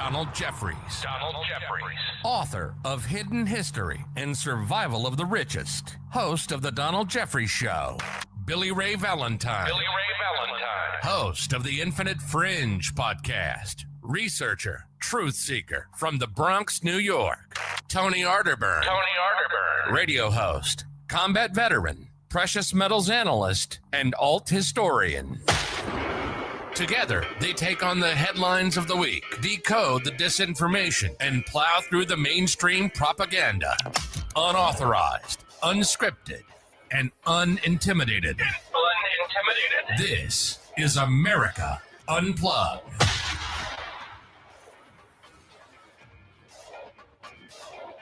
Donald Jeffries. Author of Hidden History and Survival of the Richest. Host of The Donald Jeffries Show. Billy Ray Valentine. Host of the Infinite Fringe podcast. Researcher, truth seeker from the Bronx, New York. Tony Arterburn. Radio host, combat veteran, precious metals analyst, and alt historian. Together, they take on the headlines of the week, decode the disinformation, and plow through the mainstream propaganda. Unauthorized, unscripted, and unintimidated. This is America Unplugged.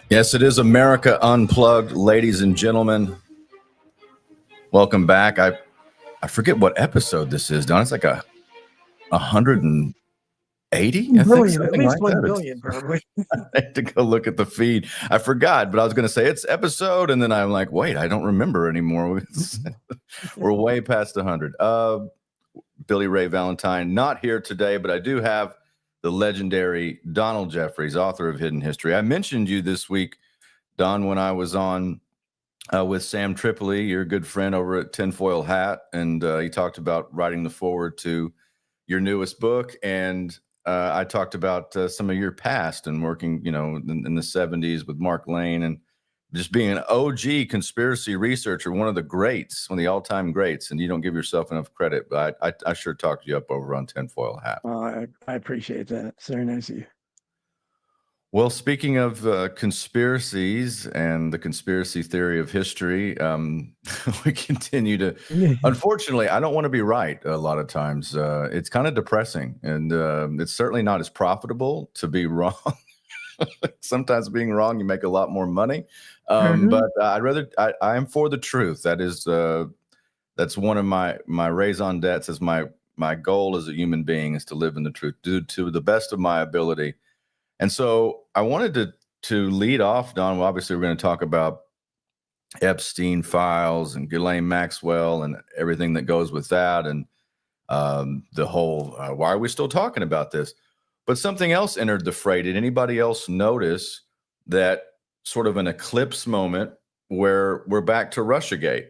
Yes, it is America Unplugged, ladies and gentlemen. Welcome back. I forget what episode this is, Don. It's like 180? Billion, at least 1 billion, probably. I had to go look at the feed. I forgot, but I was going to say it's episode, and then I'm like, wait, I don't remember anymore. We're way past 100. Billy Ray Valentine, not here today, but I do have the legendary Donald Jeffries, author of Hidden History. I mentioned you this week, Don, when I was on with Sam Tripoli, your good friend over at Tinfoil Hat, and he talked about writing the foreword to your newest book, and I talked about some of your past and working, in the 70s with Mark Lane and just being an OG conspiracy researcher, one of the greats, one of the all-time greats, and you don't give yourself enough credit, but I sure talked you up over on Tinfoil Hat. I appreciate that. It's very nice of you. Well, speaking of conspiracies and the conspiracy theory of history, we continue to, unfortunately, I don't want to be right a lot of times. It's kind of depressing, and it's certainly not as profitable to be wrong. Sometimes being wrong, you make a lot more money. But I am for the truth. That's one of my raison d'etre, is my goal as a human being is to live in the truth, do to the best of my ability. And so I wanted to lead off, Don. Well, obviously, we're going to talk about Epstein files and Ghislaine Maxwell and everything that goes with that, and the whole why are we still talking about this? But something else entered the fray. Did anybody else notice that sort of an eclipse moment where we're back to Russiagate?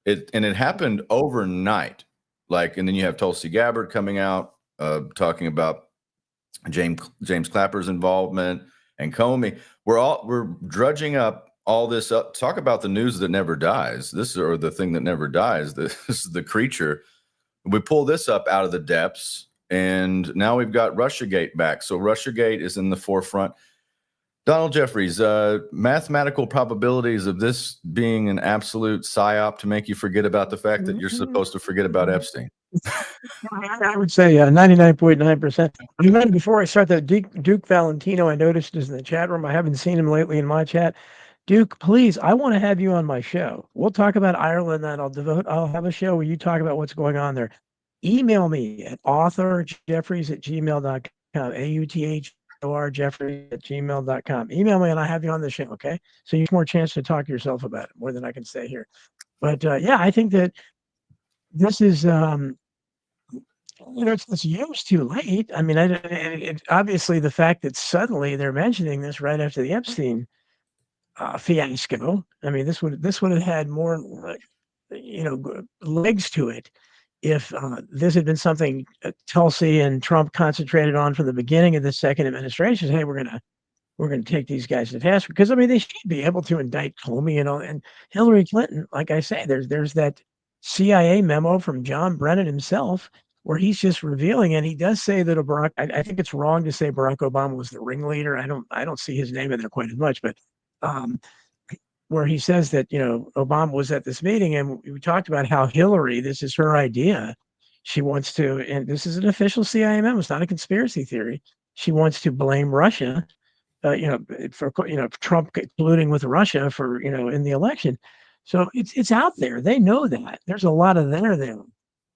It happened overnight. And then you have Tulsi Gabbard coming out talking about James Clapper's involvement and Comey. We're drudging up all this up. Talk about the news that never dies. Or the thing that never dies. This is the creature. We pull this up out of the depths, and now we've got Russiagate back. So Russiagate is in the forefront. Donald Jeffries, mathematical probabilities of this being an absolute psyop to make you forget about the fact that you're supposed to forget about Epstein. I would say 99.9%. You meant before I start that Duke Valentino, I noticed is in the chat room. I haven't seen him lately in my chat. Duke, please, I want to have you on my show. We'll talk about Ireland, and I'll have a show where you talk about what's going on there. Email me at authorjeffries@gmail.com, authorjeffries@gmail.com. Email me and I have you on the show, okay? So you have more chance to talk yourself about it, more than I can say here. But I think that this is, it's years too late. I mean, obviously the fact that suddenly they're mentioning this right after the Epstein fiasco. I mean, this would have had more, legs to it if this had been something Tulsi and Trump concentrated on from the beginning of the second administration. Hey, we're gonna take these guys to task, because I mean they should be able to indict Comey and Hillary Clinton. Like I say, there's that CIA memo from John Brennan himself where he's just revealing, and he does say that I think it's wrong to say Barack Obama was the ringleader. I don't see his name in there quite as much, but where he says that, Obama was at this meeting, and we talked about how Hillary, this is her idea. She wants to, and this is an official CIA memo, it's not a conspiracy theory. She wants to blame Russia, for Trump colluding with Russia for, in the election. So it's out there. They know that. There's a lot of there.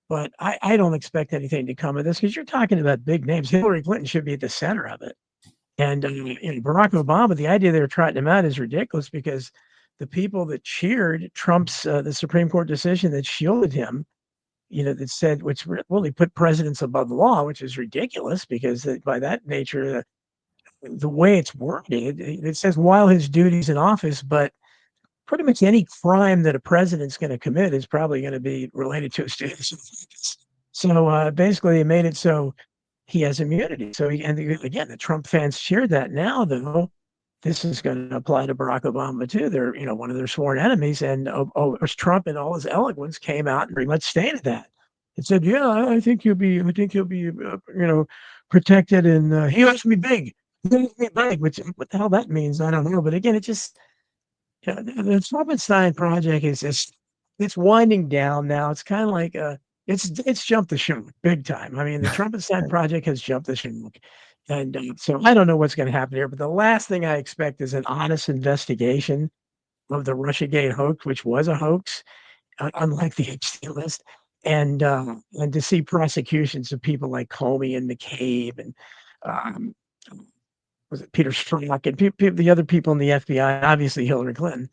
But I don't expect anything to come of this, because you're talking about big names. Hillary Clinton should be at the center of it. And Barack Obama, the idea they were trotting him out is ridiculous, because the people that cheered Trump's the Supreme Court decision that shielded him, that said, which really put presidents above the law, which is ridiculous, because by that nature, the way it's worded, it says while his duties in office, but pretty much any crime that a president's going to commit is probably going to be related to his duties. So basically, they made it so he has immunity. So and again, the Trump fans cheer that. Now, though, this is going to apply to Barack Obama too. They're one of their sworn enemies, and Trump and all his eloquence came out and pretty much stated that. It said, "Yeah, I think he'll be protected, and he has to be big. He has to be big." Which what the hell that means, I don't know. But again, it just the Trumpenstein project is just it's winding down now. It's kind of like it's jumped the shark big time. I mean, the Trumpenstein project has jumped the shark. And so I don't know what's going to happen here, but the last thing I expect is an honest investigation of the Russiagate hoax, which was a hoax, unlike the Epstein list, and to see prosecutions of people like Comey and McCabe and um, was it Peter Strzok and the other people in the FBI, obviously Hillary Clinton.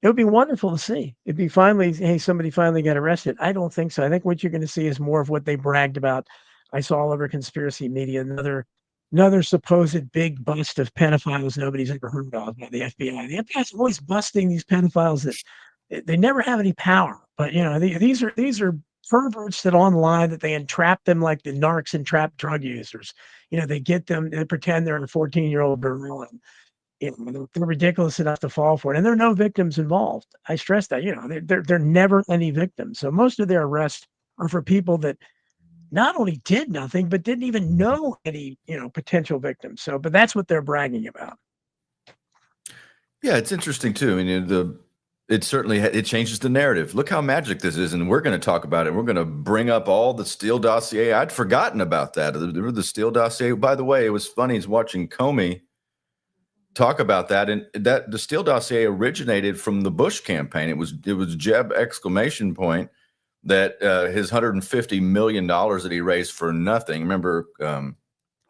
It would be wonderful to see. It'd be finally, hey, somebody finally got arrested. I don't think so. I think what you're going to see is more of what they bragged about. I saw all over conspiracy media, another supposed big bust of pedophiles nobody's ever heard of by the FBI. The FBI is always busting these pedophiles that they never have any power. But these are perverts that online that they entrap them like the narcs entrap drug users. They get them, they pretend they're a 14-year-old girl, and they're ridiculous enough to fall for it, and there are no victims involved. I stress that. They're never any victims. So most of their arrests are for people that not only did nothing, but didn't even know any, potential victims. So, but that's what they're bragging about. Yeah, it's interesting too. I mean, it certainly it changes the narrative. Look how magic this is, and we're going to talk about it. We're going to bring up all the Steele dossier. I'd forgotten about that. The Steele dossier. By the way, it was funny is watching Comey talk about that, and that the Steele dossier originated from the Bush campaign. It was Jeb ! That his $150 million that he raised for nothing. Remember,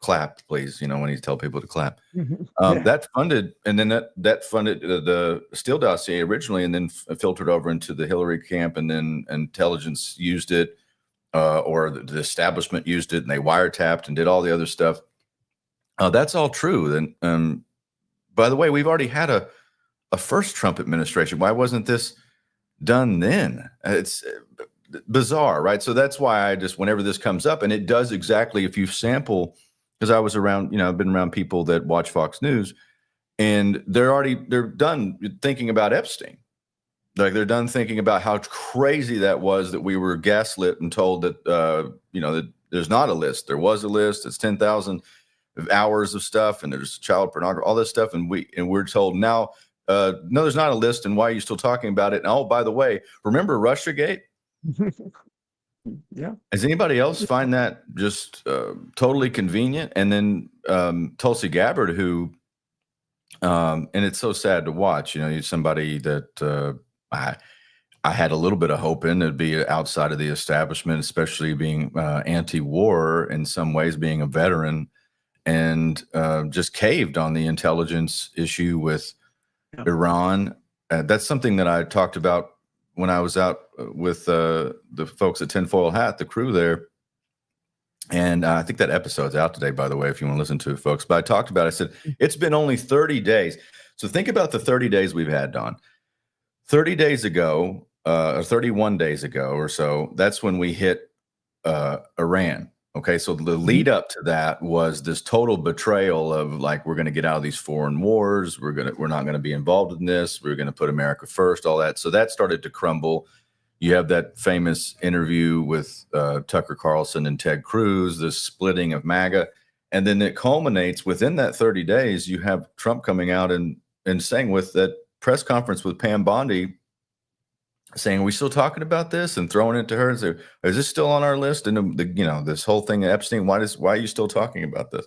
clap, please. When he tell people to clap. That funded, and then that funded the Steele dossier originally, and then filtered over into the Hillary camp, and then intelligence used it, or the establishment used it, and they wiretapped and did all the other stuff. That's all true. And by the way, we've already had a first Trump administration. Why wasn't this done then? It's bizarre, right? So that's why I just, whenever this comes up, and it does exactly, if you sample, because I was around, I've been around people that watch Fox News, and they're done thinking about Epstein. Like they're done thinking about how crazy that was, that we were gaslit and told that, that there's not a list. There was a list. It's 10,000 hours of stuff, and there's child pornography, all this stuff. And we're told now, no, there's not a list. And why are you still talking about it? And oh, by the way, remember Russiagate? Yeah. Does anybody else find that just totally convenient? And then Tulsi Gabbard, who, and it's so sad to watch, somebody that I had a little bit of hope in, it'd be outside of the establishment, especially being anti-war in some ways, being a veteran, and just caved on the intelligence issue with Iran. That's something that I talked about when I was out with the folks at Tinfoil Hat, the crew there. And I think that episode's out today, by the way, if you want to listen to it, folks. But I talked about it. I said, it's been only 30 days. So think about the 30 days we've had, Don. 30 days ago, or 31 days ago or so, that's when we hit Iran. Okay, so the lead up to that was this total betrayal of like, we're going to get out of these foreign wars. We're not going to be involved in this. We're going to put America first, all that. So that started to crumble. You have that famous interview with Tucker Carlson and Ted Cruz, this splitting of MAGA. And then it culminates within that 30 days. You have Trump coming out and saying, with that press conference with Pam Bondi, saying, are we still talking about this? And throwing it to her and say, is this still on our list? And this whole thing of Epstein, why are you still talking about this?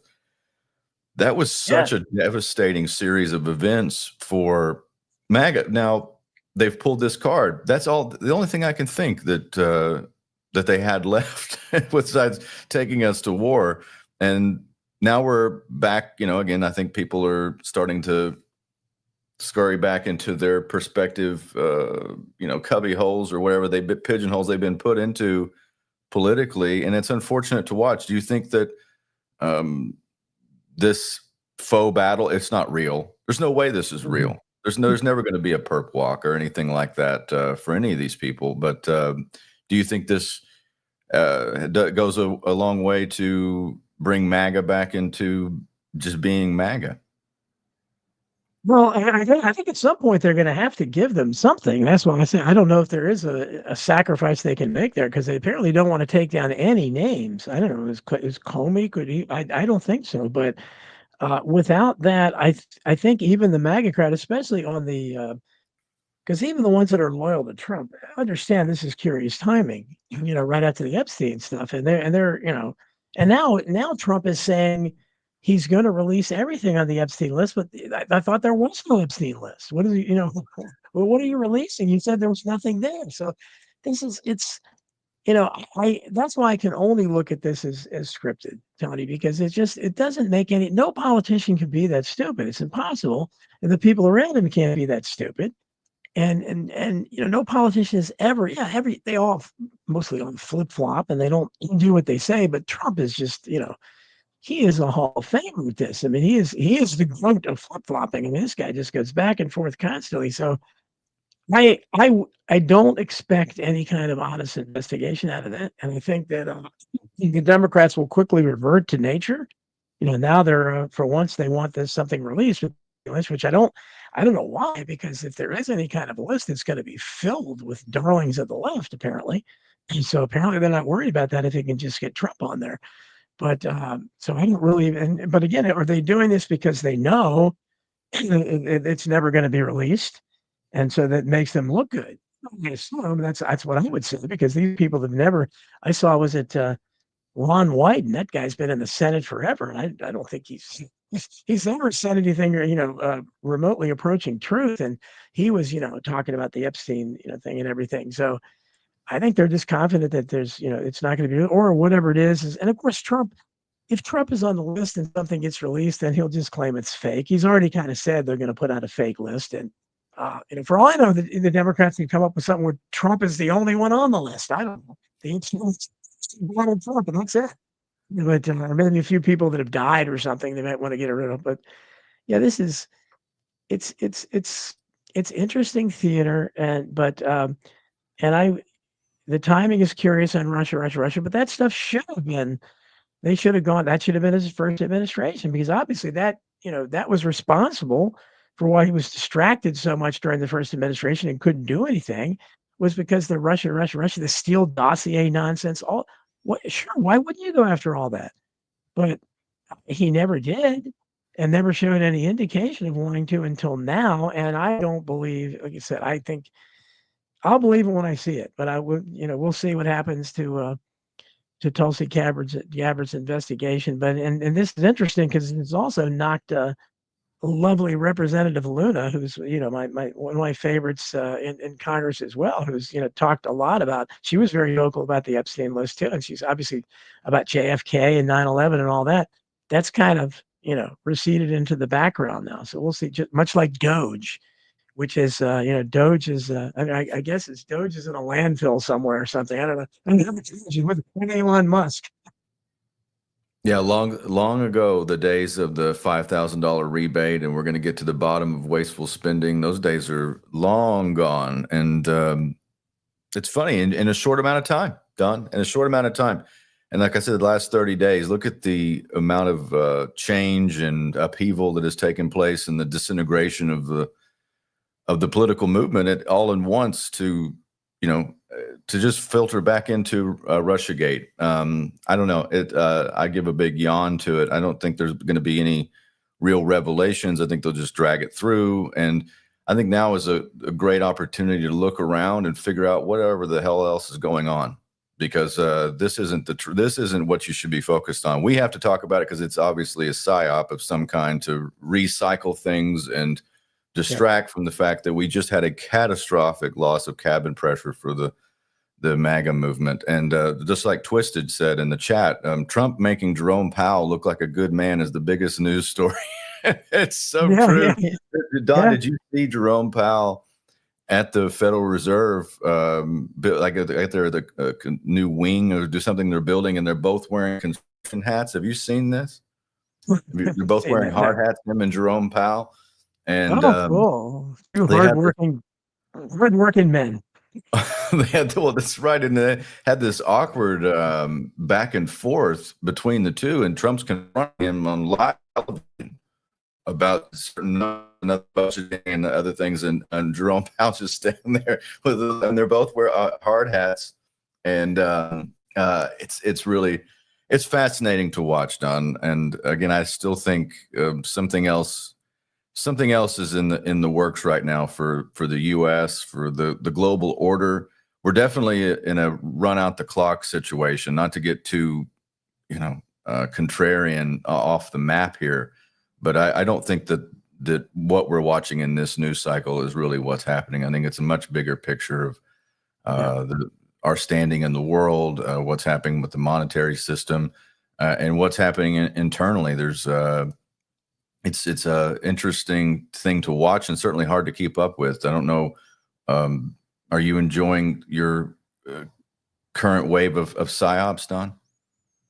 That was such a devastating series of events for MAGA. Now they've pulled this card. That's all. The only thing I can think that they had left besides taking us to war. And now we're back, again, I think people are starting to scurry back into their perspective, cubby holes or whatever pigeonholes they've been put into politically. And it's unfortunate to watch. Do you think that this faux battle. It's not real. There's no way this is real. There's never going to be a perp walk or anything like that for any of these people. But do you think this goes a long way to bring MAGA back into just being MAGA? Well, I think at some point they're going to have to give them something. That's why I say I don't know if there is a sacrifice they can make there, because they apparently don't want to take down any names. I don't know. Is Comey? Could he? I don't think so. But without that, I think even the MAGA crowd, especially on the because even the ones that are loyal to Trump understand this is curious timing. Right after the Epstein stuff, and they're and now Trump is saying he's going to release everything on the Epstein list, but I thought there was no Epstein list. What is well, what are you releasing? You said there was nothing there. So I that's why I can only look at this as scripted, Tony, because it doesn't make no politician can be that stupid. It's impossible. And the people around him can't be that stupid. And no politician is ever, they all mostly on flip flop and they don't do what they say, but Trump is just, he is a Hall of Famer with this. I mean, he is the grunt of flip flopping. I mean, this guy just goes back and forth constantly. So I don't expect any kind of honest investigation out of that, and I think that the Democrats will quickly revert to nature. Now they're for once they want something released, which I don't know why, because if there is any kind of list, it's going to be filled with darlings of the left, apparently. And so apparently they're not worried about that if they can just get Trump on there. But so I don't really. But again, are they doing this because they know it's never going to be released? And so that makes them look good. I assume that's what I would say, because these people have never. I saw was it Ron Wyden, and that guy's been in the Senate forever, and I don't think he's never said anything remotely approaching truth. And he was talking about the Epstein thing and everything. So I think they're just confident that there's it's not going to be, or whatever it is. And of course Trump. If Trump is on the list and something gets released, then he'll just claim it's fake. He's already kind of said they're going to put out a fake list, and for all I know, the Democrats can come up with something where Trump is the only one on the list. I don't know. Donald Trump, and that's it. But maybe a few people that have died or something they might want to get rid of. But yeah, this is it's interesting theater, the timing is curious on Russia. But that stuff should have been. They should have gone. That should have been his first administration, because obviously that was responsible for why he was distracted so much during the first administration and couldn't do anything, was because the Russia, the Steele dossier nonsense. Sure, why wouldn't you go after all that? But he never did, and never showed any indication of wanting to until now. And I don't believe, like you said, I think I'll believe it when I see it. But I would, we'll see what happens to Tulsi Gabbard's investigation. But and this is interesting because it's also knocked lovely Representative Luna, who's my one of my favorites in Congress as well, who's talked a lot about. She was very vocal about the Epstein list too, and she's obviously about JFK and 9/11 and all that. That's kind of receded into the background now. So we'll see. Just much like Doge, which is Doge is I guess Doge is in a landfill somewhere or something. I don't know. With Elon Musk. Yeah, long ago, the days of the $5,000 rebate, and we're going to get to the bottom of wasteful spending. Those days are long gone, and it's funny in a short amount of time, Don, in a short amount of time. And like I said, the last 30 days, look at the amount of change and upheaval that has taken place, and the disintegration of the political movement all in once to just filter back into Russiagate. I don't know. I give a big yawn to it. I don't think there's going to be any real revelations. I think they'll just drag it through. And I think now is a great opportunity to look around and figure out whatever the hell else is going on, because this isn't what you should be focused on. We have to talk about it because it's obviously a psyop of some kind to recycle things and distract from the fact that we just had a catastrophic loss of cabin pressure for the MAGA movement. And just like Twisted said in the chat, Trump making Jerome Powell look like a good man is the biggest news story. It's so true. Yeah. Don, did you see Jerome Powell at the Federal Reserve, like at the new wing or do something they're building, and they're both wearing construction hats? Have you seen this? They're both wearing hard hats, him and Jerome Powell. And cool. Two hardworking men. They had that's right, and they had this awkward back and forth between the two, and Trump's confronting him on live television about certain budgeting and other things, and Jerome Powell's just standing there and they're both wear hard hats, and it's really fascinating to watch, Don. And again, I still think something else is in the works right now for the U.S., for the global order. We're definitely in a run out the clock situation, not to get too, contrarian off the map here. But I don't think that what we're watching in this news cycle is really what's happening. I think it's a much bigger picture of our standing in the world, what's happening with the monetary system, and what's happening internally. There's it's a interesting thing to watch, and certainly hard to keep up with. I don't know. Are you enjoying your current wave of psyops, Don?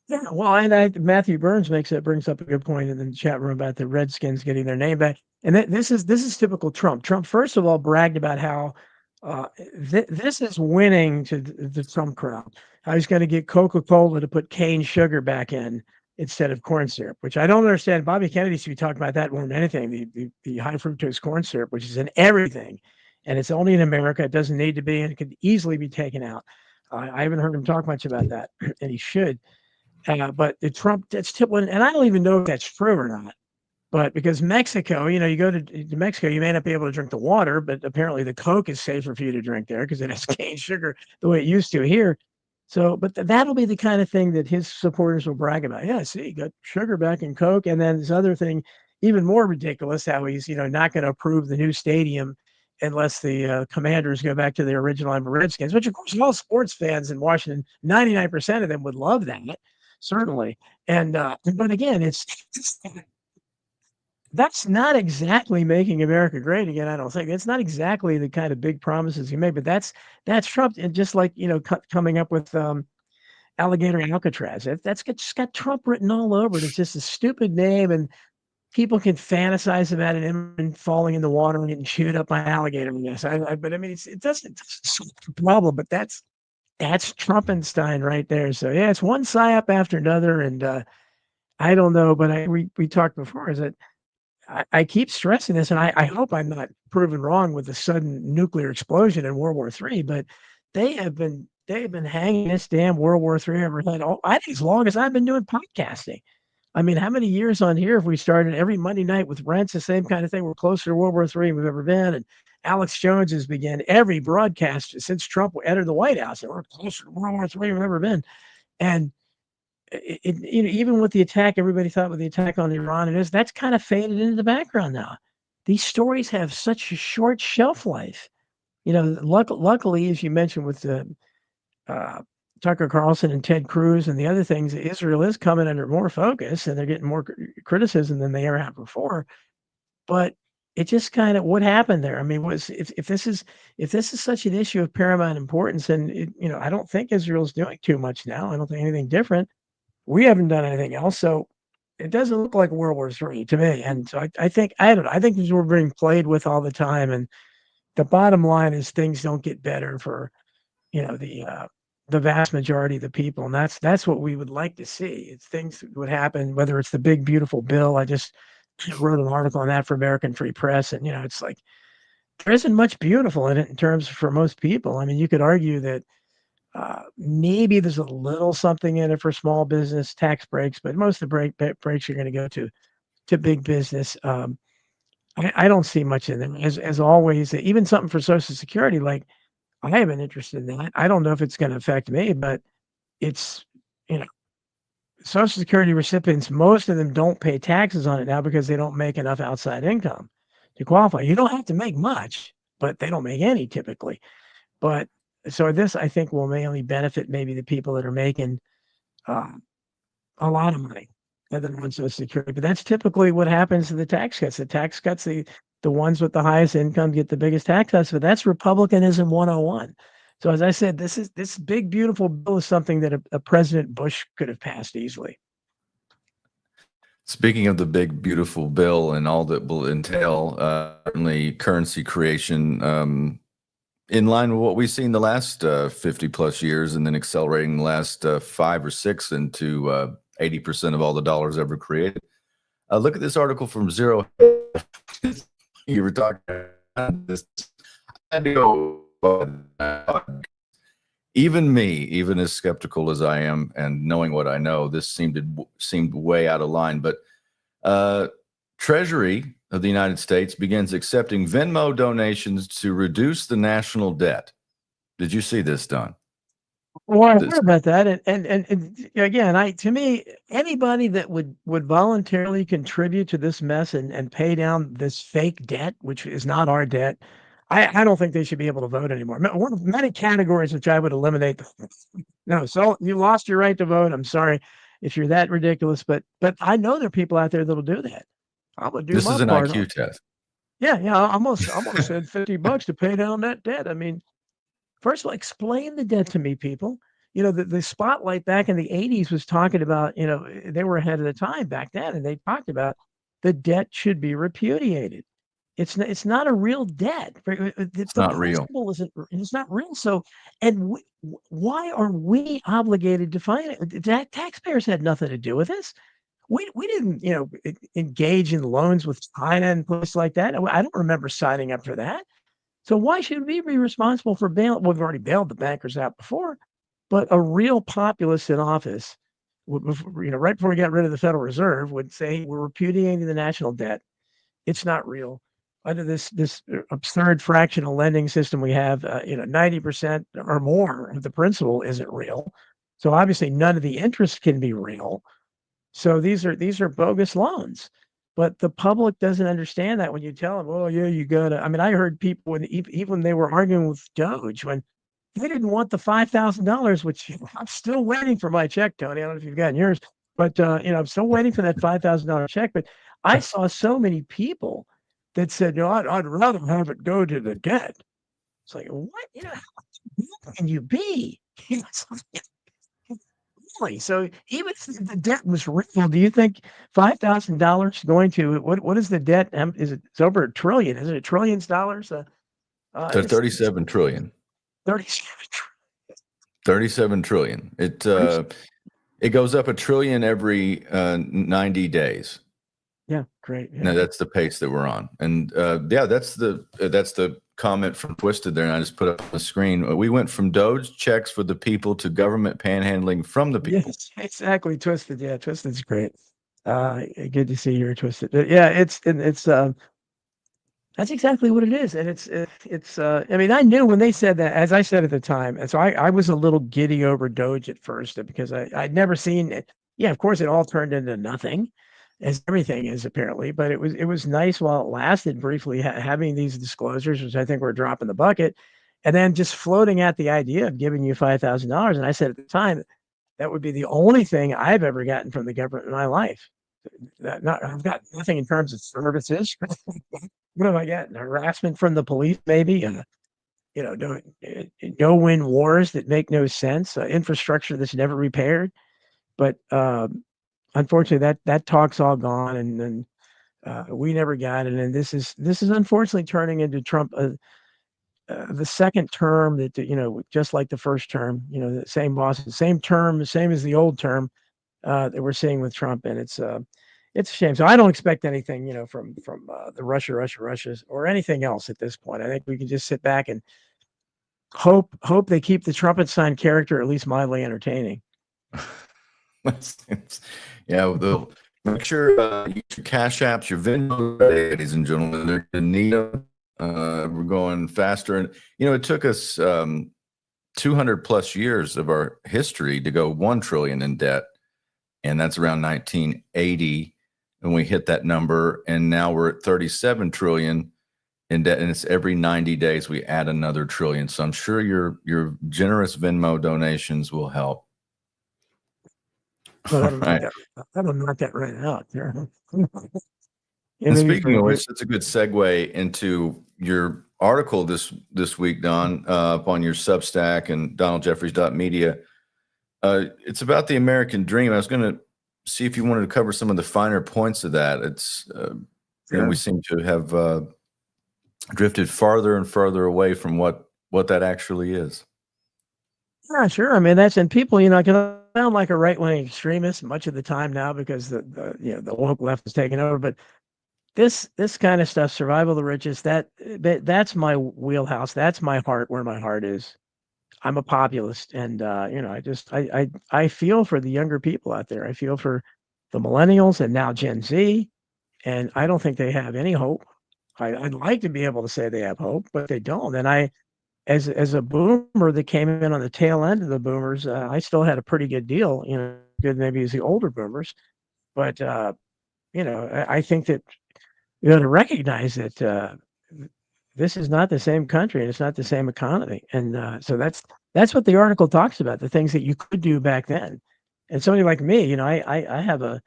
Yeah, well, and Matthew Burns brings up a good point in the chat room about the Redskins getting their name back, and this is typical Trump. Trump, first of all, bragged about how this is winning to the Trump crowd. How he's going to get Coca-Cola to put cane sugar back in instead of corn syrup, which I don't understand. Bobby Kennedy should be talking about that more than anything. The high fructose corn syrup, which is in everything, and it's only in America. It doesn't need to be, and it could easily be taken out. I haven't heard him talk much about that, and he should. But the Trump, that's typical, and I don't even know if that's true or not. But because Mexico, you go to Mexico, you may not be able to drink the water, but apparently the Coke is safer for you to drink there because it has cane sugar the way it used to here. So, but that'll be the kind of thing that his supporters will brag about. Yeah, see, you got sugar back in Coke. And then this other thing, even more ridiculous, how he's, not going to approve the new stadium unless the Commanders go back to their original Redskins, which of course all sports fans in Washington, 99% of them would love that, certainly. And, but again, it's that's not exactly making America great again. I don't think it's not exactly the kind of big promises he made, but that's Trump. And just like, coming up with Alligator Alcatraz, that's got Trump written all over it. It's just a stupid name, and people can fantasize about it and falling in the water and getting chewed up by alligator. Yes, but I mean, it doesn't solve the problem, but that's Trumpenstein right there. So yeah, it's one psyop after another, and I don't know, but we talked before, is that I keep stressing this, and I hope I'm not proven wrong with the sudden nuclear explosion in World War III, but they have been hanging this damn World War III over head. I think as long as I've been doing podcasting. I mean, how many years on here have we started every Monday night with Rents, the same kind of thing? We're closer to World War III than we've ever been. And Alex Jones has begun every broadcast since Trump entered the White House, and we're closer to World War III than we've ever been. And even with the attack, everybody thought with the attack on Iran, that's kind of faded into the background now. These stories have such a short shelf life. Luckily, as you mentioned with Tucker Carlson and Ted Cruz and the other things, Israel is coming under more focus, and they're getting more criticism than they ever have before. But it just kind of, what happened there? I mean, if this is such an issue of paramount importance, and I don't think Israel's doing too much now. I don't think anything different. We haven't done anything else, so it doesn't look like World War III to me. And so I think these were being played with all the time. And the bottom line is things don't get better for the vast majority of the people, and that's what we would like to see. It's things that would happen, whether it's the big beautiful bill. I just wrote an article on that for American Free Press, and it's like there isn't much beautiful in it in terms for most people. I mean, you could argue that. Maybe there's a little something in it for small business tax breaks, but most of the breaks are going to go to big business. I don't see much in them. As always, even something for Social Security, like I haven't interested in that. I don't know if it's going to affect me, but it's Social Security recipients, most of them don't pay taxes on it now because they don't make enough outside income to qualify. You don't have to make much, but they don't make any typically. But so this, I think, will mainly benefit maybe the people that are making a lot of money other than Social Security. But that's typically what happens to the tax cuts. The tax cuts, the ones with the highest income get the biggest tax cuts. But that's Republicanism 101. So as I said, this big, beautiful bill is something that a President Bush could have passed easily. Speaking of the big, beautiful bill and all that will entail, certainly currency creation, in line with what we've seen the last 50 plus years, and then accelerating the last 5 or 6 into 80% of all the dollars ever created. Look at this article from Zero. You were talking about this. I had to go. Even me, even as skeptical as I am, and knowing what I know, this seemed way out of line. But Treasury of the United States begins accepting Venmo donations to reduce the national debt. Did you see this, Don? Well, I heard about that, and again, to me, anybody that would voluntarily contribute to this mess and pay down this fake debt, which is not our debt, I don't think they should be able to vote anymore. One of many categories which I would eliminate. No, so you lost your right to vote. I'm sorry if you're that ridiculous, but I know there are people out there that'll do that. I'm gonna do this my is an part. IQ test. Yeah, I'm gonna send $50 to pay down that debt. I mean, first of all, explain the debt to me, people. You know, the spotlight back in the 80s was talking about, you know, they were ahead of the time back then, and they talked about the debt should be repudiated. It's not a real debt. It's not real. It's not real. So, and why are we obligated to finance it? Taxpayers had nothing to do with this. We didn't, you know, engage in loans with China and places like that. I don't remember signing up for that. So why should we be responsible for bail? We've already bailed the bankers out before, but a real populist in office, you know, right before we got rid of the Federal Reserve, would say we're repudiating the national debt. It's not real. Under this absurd fractional lending system we have, you know, 90% or more of the principal isn't real. So obviously none of the interest can be real. So these are bogus loans. But the public doesn't understand that when you tell them, oh yeah, you gotta. I mean, I heard people even when they were arguing with Doge when they didn't want the $5,000, which I'm still waiting for my check, Tony. I don't know if you've gotten yours, but you know, I'm still waiting for that $5,000 check. But I saw so many people that said, no, I'd rather have it go to the debt. It's like, what? You know, how can you be? Really? So even if the debt was real, do you think $5,000 going to what is the debt? Is it's over $1 trillion? Is it trillions dollars? So 37 trillion. 37 trillion. It goes up $1 trillion every 90 days. Yeah, great. Yeah. No, that's the pace that we're on. And yeah, that's the comment from Twisted there, and I just put up on the screen. We went from Doge checks for the people to government panhandling from the people. Yes, exactly. Twisted. Yeah, Twisted's great. Good to see you're Twisted. Yeah, it's that's exactly what it is. And it's I mean, I knew when they said that, as I said at the time, and so I was a little giddy over Doge at first because I'd never seen it. Yeah, of course it all turned into nothing, as everything is apparently, but it was nice while it lasted briefly having these disclosures, which I think were a drop in the bucket, and then just floating at the idea of giving you $5,000. And I said at the time that would be the only thing I've ever gotten from the government in my life. I've got nothing in terms of services. What have I gotten? Harassment from the police, maybe. You know, no-win wars that make no sense. Infrastructure that's never repaired. But unfortunately, that talk's all gone, and we never got it. And this is unfortunately turning into Trump, the second term that, you know, just like the first term, you know, the same boss, the same term, the same as the old term that we're seeing with Trump, and it's a shame. So I don't expect anything, you know, from the Russia's or anything else at this point. I think we can just sit back and hope they keep the trumpet sign character at least mildly entertaining. Yeah, they'll make sure you use your Cash Apps, your Venmo, ladies and gentlemen. They're gonna need them. We're going faster, and you know, it took us 200 plus years of our history to go 1 trillion in debt, and that's around 1980 when we hit that number, and now we're at 37 trillion in debt, and it's every 90 days we add another trillion. So I'm sure your generous Venmo donations will help. Well, that'll knock that right out. And speaking of which, that's a good segue into your article this week, Don, up on your Substack and DonaldJeffries.media. It's about the American dream. I was going to see if you wanted to cover some of the finer points of that. It's we seem to have drifted farther and farther away from what that actually is. Yeah, sure. I mean, and people, I can sound like a right-wing extremist much of the time now because the woke left is taking over. But this kind of stuff, survival of the richest, that's my wheelhouse. That's my heart, where my heart is. I'm a populist, and I feel for the younger people out there. I feel for the millennials and now Gen Z, and I don't think they have any hope. I'd like to be able to say they have hope, but they don't. And as a boomer that came in on the tail end of the boomers, I still had a pretty good deal, good maybe as the older boomers. But I think that you got to recognize that this is not the same country and it's not the same economy. And so that's what the article talks about, the things that you could do back then. And somebody like me, I have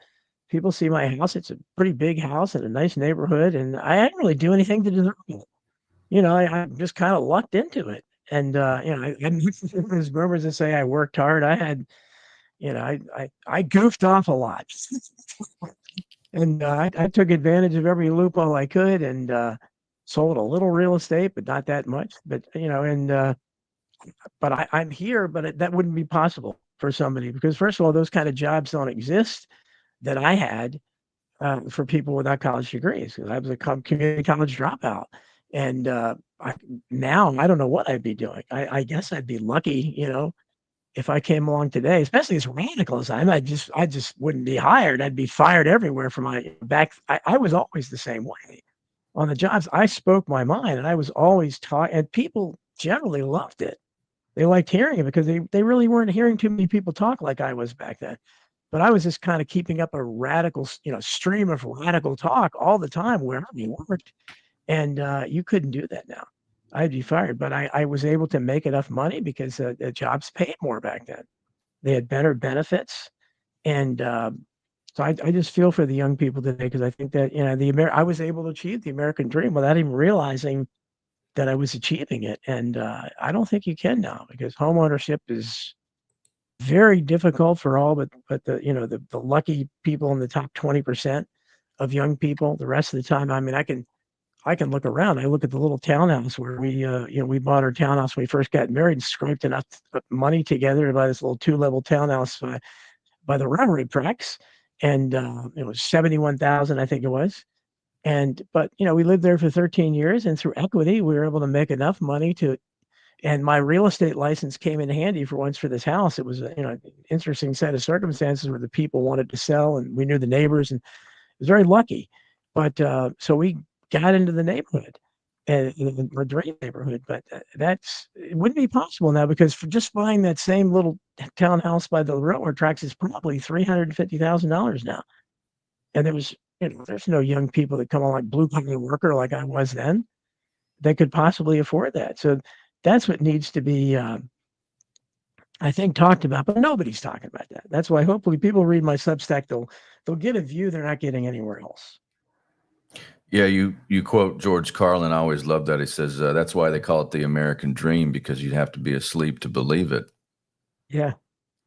people see my house. It's a pretty big house in a nice neighborhood, and I didn't really do anything to deserve it. I just kind of lucked into it. And I'm those boomers that say I worked hard. I had, I goofed off a lot. And I took advantage of every loophole I could, and sold a little real estate, but not that much. But but I'm here, but that wouldn't be possible for somebody because, first of all, those kind of jobs don't exist that I had for people without college degrees. I was a community college dropout, and now I don't know what I'd be doing. I guess I'd be lucky, if I came along today, especially as radical as I just wouldn't be hired. I'd be fired everywhere from my back. I was always the same way on the jobs. I spoke my mind, and I was always taught, and people generally loved it. They liked hearing it because they really weren't hearing too many people talk like I was back then. But I was just kind of keeping up a radical, stream of radical talk all the time wherever you worked. And you couldn't do that now. I'd be fired. But I was able to make enough money because the jobs paid more back then. They had better benefits. And so I just feel for the young people today because I think that, I was able to achieve the American dream without even realizing that I was achieving it. And I don't think you can now because homeownership is very difficult for all but the lucky people in the top 20% of young people. The rest of the time, I mean, I can look around. I look at the little townhouse where we bought our townhouse when we first got married and scraped enough money together to buy this little 2-level townhouse by the railroad tracks. And it was 71,000, I think it was. But we lived there for 13 years, and through equity, we were able to make enough money and my real estate license came in handy for once for this house. It was an interesting set of circumstances where the people wanted to sell, and we knew the neighbors, and it was very lucky. But so we got into the neighborhood, and a great neighborhood. But it wouldn't be possible now because for just buying that same little townhouse by the railroad tracks is probably $350,000 now. And there's no young people that come on like blue collar worker like I was then. They could possibly afford that. So that's what needs to be, I think, talked about, but nobody's talking about that. That's why hopefully people read my Substack. They'll get a view they're not getting anywhere else. Yeah, you quote George Carlin. I always love that. He says that's why they call it the American dream, because you'd have to be asleep to believe it. Yeah,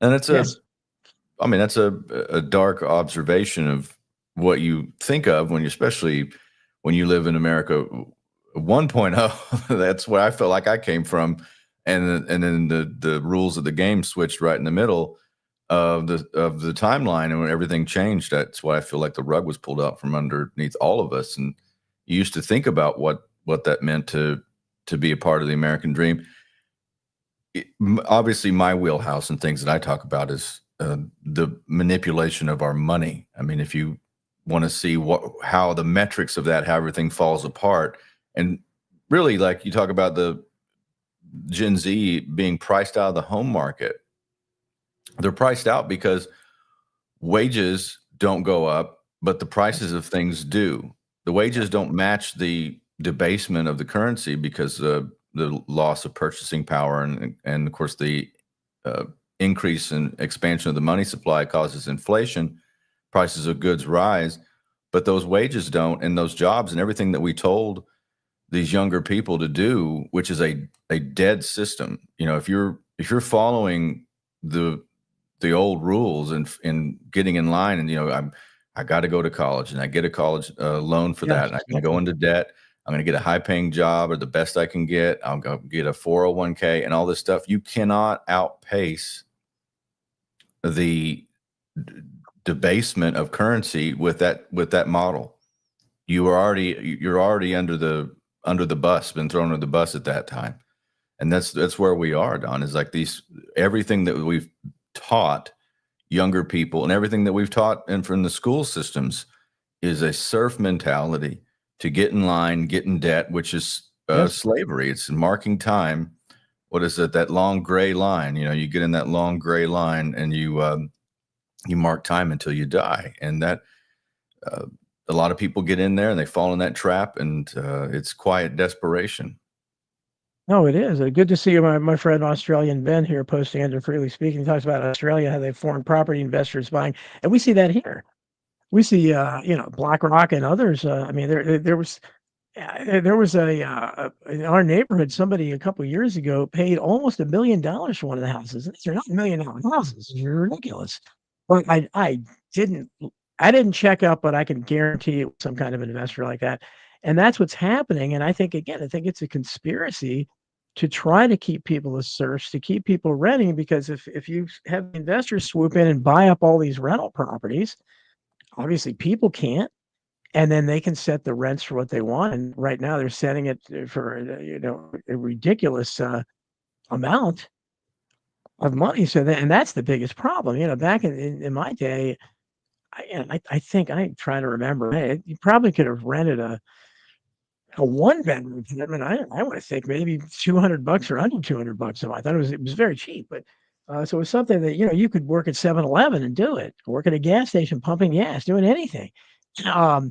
and it's that's a dark observation of what you think of especially when you live in America 1.0. That's where I felt like I came from, and then the rules of the game switched right in the middle of the timeline, and when everything changed, that's why I feel like the rug was pulled out from underneath all of us. And you used to think about what that meant to be a part of the American dream. Obviously, my wheelhouse and things that I talk about is the manipulation of our money. I mean, if you want to see how the metrics of that, how everything falls apart, and really, like you talk about the Gen Z being priced out of the home market. They're priced out because wages don't go up, but the prices of things do. The wages don't match the debasement of the currency because the loss of purchasing power and of course the increase and expansion of the money supply causes inflation. Prices of goods rise, but those wages don't, and those jobs and everything that we told these younger people to do, which is a dead system. If you're following the the old rules and getting in line, and I got to go to college, and I get a college loan for that, and I can go into debt. I'm going to get a high-paying job, or the best I can get. I'll go get a 401k and all this stuff. You cannot outpace the debasement of currency with that model. You're already under the bus, been thrown under the bus at that time. And that's where we are, Don, is like everything that we've taught younger people and everything that we've taught and from the school systems is a serf mentality to get in line, get in debt, which is slavery. It's marking time. What is it? That long gray line, you get in that long gray line and you mark time until you die. And that, a lot of people get in there and they fall in that trap, and it's quiet desperation. No, it is. Good to see my friend Australian Ben here posting under Freely Speaking. He talks about Australia, how they foreign property investors buying, and we see that here. We see, BlackRock and others. I mean, there was in our neighborhood, somebody a couple of years ago paid almost $1 million for one of the houses. These are not $1 million houses. You're ridiculous. But I didn't check up, but I can guarantee it was some kind of investor like that. And that's what's happening. And I think it's a conspiracy to try to keep people as serfs, to keep people renting, because if you have investors swoop in and buy up all these rental properties, obviously people can't, and then they can set the rents for what they want. And right now they're setting it for a ridiculous amount of money. So and that's the biggest problem. Back in my day, I think I try to remember. You probably could have rented a one-bedroom apartment. I want to think maybe $200 or under $200 a month. It was very cheap, but so it was something that you could work at 7-Eleven and do it, work at a gas station pumping gas, doing anything. Now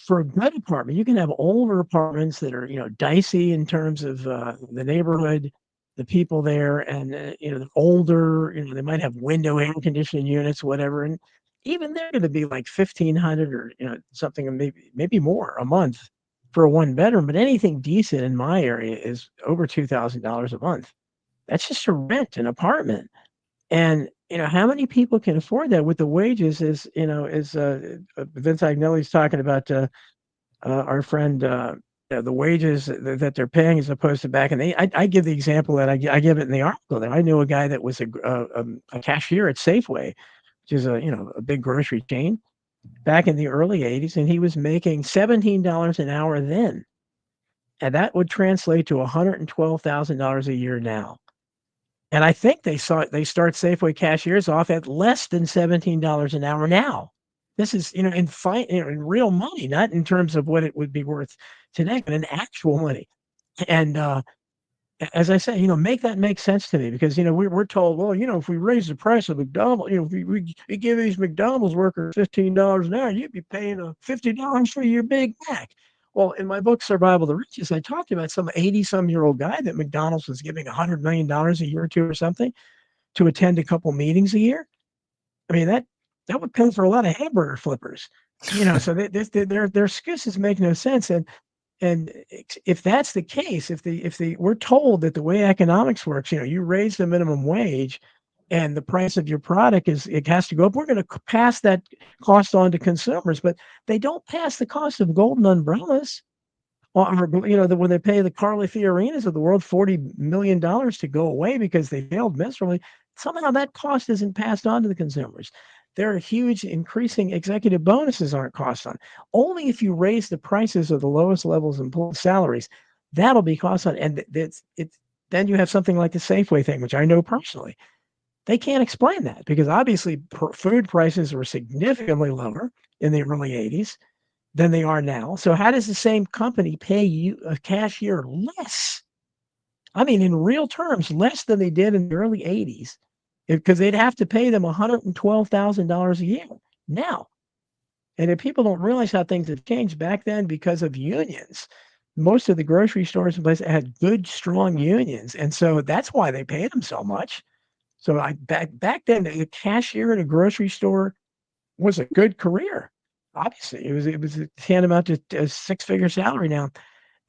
for a good apartment, you can have older apartments that are dicey in terms of the neighborhood, the people there, and they're older. They might have window air conditioning units, whatever, and even they're going to be like $1,500 or something, maybe more a month for a one bedroom. But anything decent in my area is over $2,000 a month. That's just to rent an apartment. And how many people can afford that with the wages? Vince Agnelli's talking about our friend. The wages that they're paying as opposed to back in the. I give the example that I give it in the article. That I knew a guy that was a cashier at Safeway, which is a big grocery chain, back in the early 80s, and he was making $17 an hour then, and that would translate to $112,000 a year now. And I think they start Safeway cashiers off at less than $17 an hour now. This is in real money, not in terms of what it would be worth today, but in actual money. And as I say, make that make sense to me, because we're told, well, if we raise the price of McDonald's, if we give these McDonald's workers $15 an hour, you'd be paying $50 for your Big Mac. Well, in my book Survival of the Richest, I talked about some 80-some-year-old guy that McDonald's was giving $100 million a year or two or something to attend a couple meetings a year. I mean, that would pay for a lot of hamburger flippers. So their excuses make no sense. And if that's the case, if we're told that the way economics works, you raise the minimum wage and the price of your product it has to go up, we're going to pass that cost on to consumers, but they don't pass the cost of golden umbrellas, or when they pay the Carly Fiorinas of the world $40 million to go away because they failed miserably. Somehow that cost isn't passed on to the consumers. There are huge increasing executive bonuses aren't cost on. Only if you raise the prices of the lowest levels of employee salaries, that'll be cost on. And then you have something like the Safeway thing, which I know personally. They can't explain that because obviously food prices were significantly lower in the early 80s than they are now. So how does the same company pay you a cashier less? I mean, in real terms, less than they did in the early 80s, because they'd have to pay them $112,000 a year now. And if people don't realize how things have changed back then because of unions, most of the grocery stores and places had good, strong unions. And so that's why they paid them so much. So back then, a cashier in a grocery store was a good career. Obviously, it was tantamount to a six-figure salary now.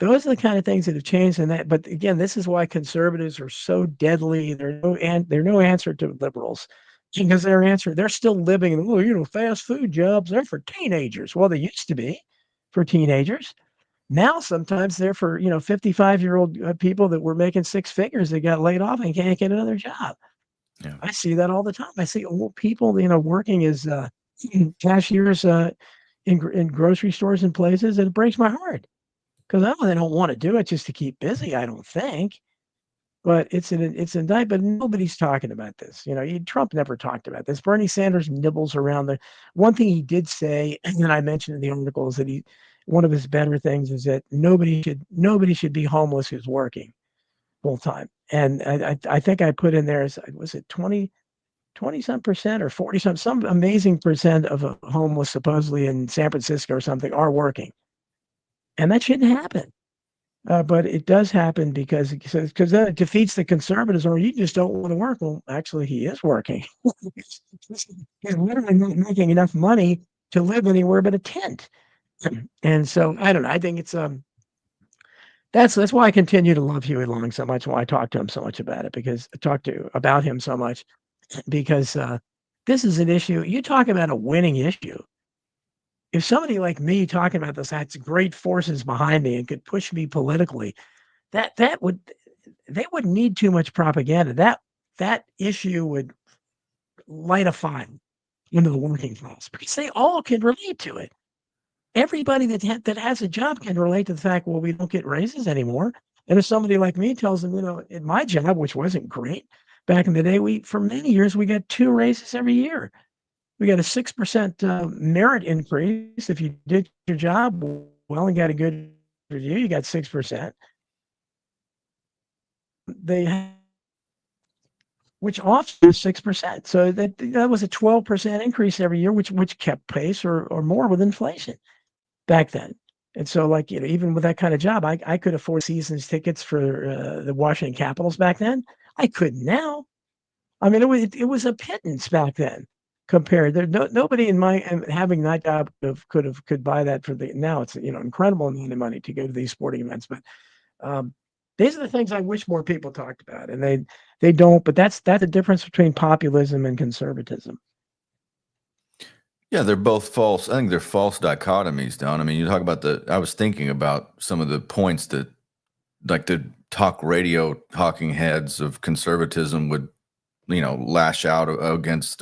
those are the kind of things that have changed in that. But again, this is why conservatives are so deadly. They're no answer to liberals because they're still living in, fast food jobs. They're for teenagers. Well, they used to be for teenagers. Now, sometimes they're for, 55-year-old people that were making six figures that got laid off and can't get another job. Yeah. I see that all the time. I see old people, working as cashiers in grocery stores and places, and it breaks my heart because I know they don't want to do it just to keep busy. I don't think, but it's an but nobody's talking about this. Trump never talked about this. Bernie Sanders nibbles around the one thing he did say, and I mentioned in the article is that one of his better things is that nobody should be homeless who's working full time. And I think I put in there, was it 20 some percent or 40 some amazing percent of homeless supposedly in San Francisco or something are working. And that shouldn't happen. But it does happen because then it defeats the conservatives, or you just don't want to work. Well, actually, he is working. He's literally not making enough money to live anywhere but a tent. And so I don't know. I think it's that's why I continue to love Huey Long so much. Why I talk to him so much about it, because I talk about him so much because this is an issue. You talk about a winning issue. If somebody like me talking about this had great forces behind me and could push me politically, they wouldn't need too much propaganda. That issue would light a fire into the working class because they all can relate to it. Everybody that has a job can relate to the fact, well, we don't get raises anymore. And if somebody like me tells them, in my job, which wasn't great back in the day, for many years, we got 2 raises every year. We got a 6% merit increase. If you did your job well and got a good review, you got 6%. Which offsets 6%. So that was a 12% increase every year, which kept pace or more with inflation back then. And so, even with that kind of job, I could afford seasons tickets for the Washington Capitals back then. I couldn't now. I mean, it was a pittance back then compared. There nobody in my having that job could buy that for now. It's incredible amount of money to go to these sporting events. But these are the things I wish more people talked about, and they don't. But that's the difference between populism and conservatism. Yeah, they're both false. I think they're false dichotomies, Don. I mean, you talk about I was thinking about some of the points that, like, the talk radio talking heads of conservatism would, lash out against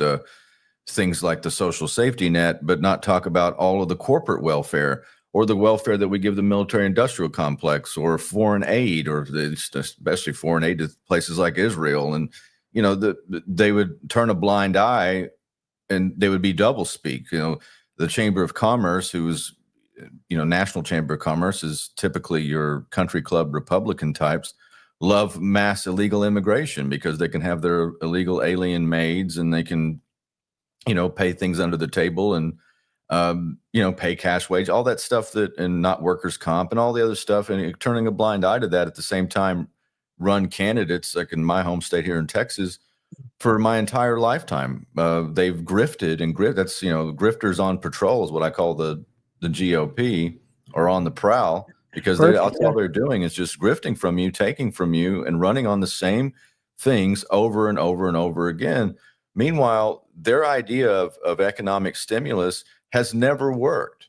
things like the social safety net, but not talk about all of the corporate welfare or the welfare that we give the military industrial complex or foreign aid, or especially foreign aid to places like Israel. And, they would turn a blind eye and they would be double speak. The Chamber of Commerce, who's, National Chamber of Commerce is typically your country club Republican types, love mass illegal immigration because they can have their illegal alien maids and they can, pay things under the table and, pay cash wage, all that stuff and not workers' comp and all the other stuff. And turning a blind eye to that at the same time, run candidates like in my home state here in Texas for my entire lifetime. They've grifted and that's, grifters on patrol is what I call the GOP, or on the prowl, because all they're doing is just grifting from you, taking from you, and running on the same things over and over and over again. Meanwhile, their idea of economic stimulus has never worked.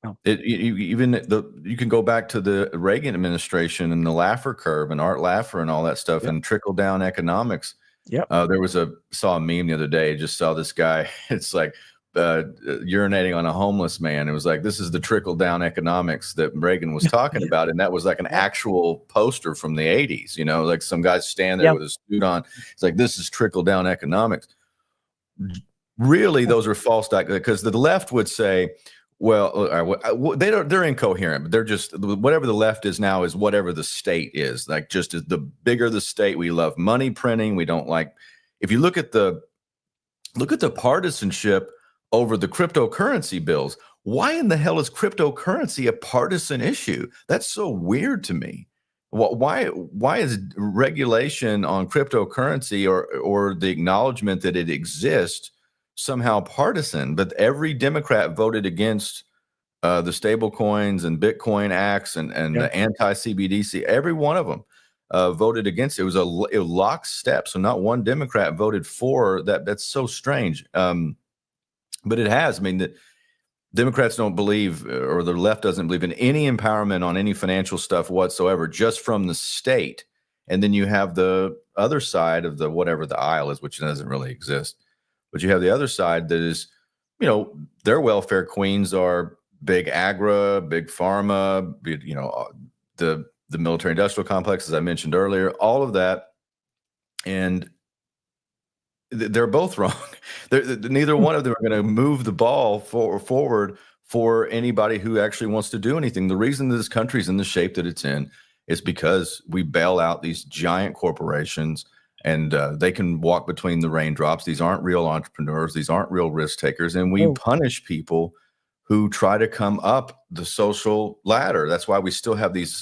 No. You can go back to the Reagan administration and the Laffer curve and Art Laffer and all that stuff. Yep. And trickle down economics. Yep. Saw a meme the other day. Just saw this guy. It's like urinating on a homeless man. It was like, this is the trickle down economics that Reagan was talking about. And that was like an actual poster from the 80s, like some guy standing there with his suit on. It's like, this is trickle down economics. Really, those are false, because the left would say, well, they're incoherent, but they're just, whatever the left is now is whatever the state is. Like, just as the bigger the state, we love money printing. We don't like, if you look at the partisanship over the cryptocurrency bills. Why in the hell is cryptocurrency a partisan issue? That's so weird to me. Why is regulation on cryptocurrency or the acknowledgement that it exists somehow partisan? But every Democrat voted against the stable coins and Bitcoin acts and the anti-CBDC, every one of them voted against it. It was a lockstep. So not one Democrat voted for that. That's so strange. But it has. I mean, the Democrats don't believe, or the left doesn't believe in any empowerment on any financial stuff whatsoever, just from the state. And then you have the other side of the whatever the aisle is, which doesn't really exist. But you have the other side that is, you know, their welfare queens are big agra, big pharma, you know, the military industrial complex, as I mentioned earlier, all of that. And they're both wrong. Neither one of them are going to move the ball forward for anybody who actually wants to do anything. The reason this country's in the shape that it's in is because we bail out these giant corporations, and they can walk between the raindrops. These aren't real entrepreneurs. These aren't real risk takers. And we punish people who try to come up the social ladder. That's why we still have these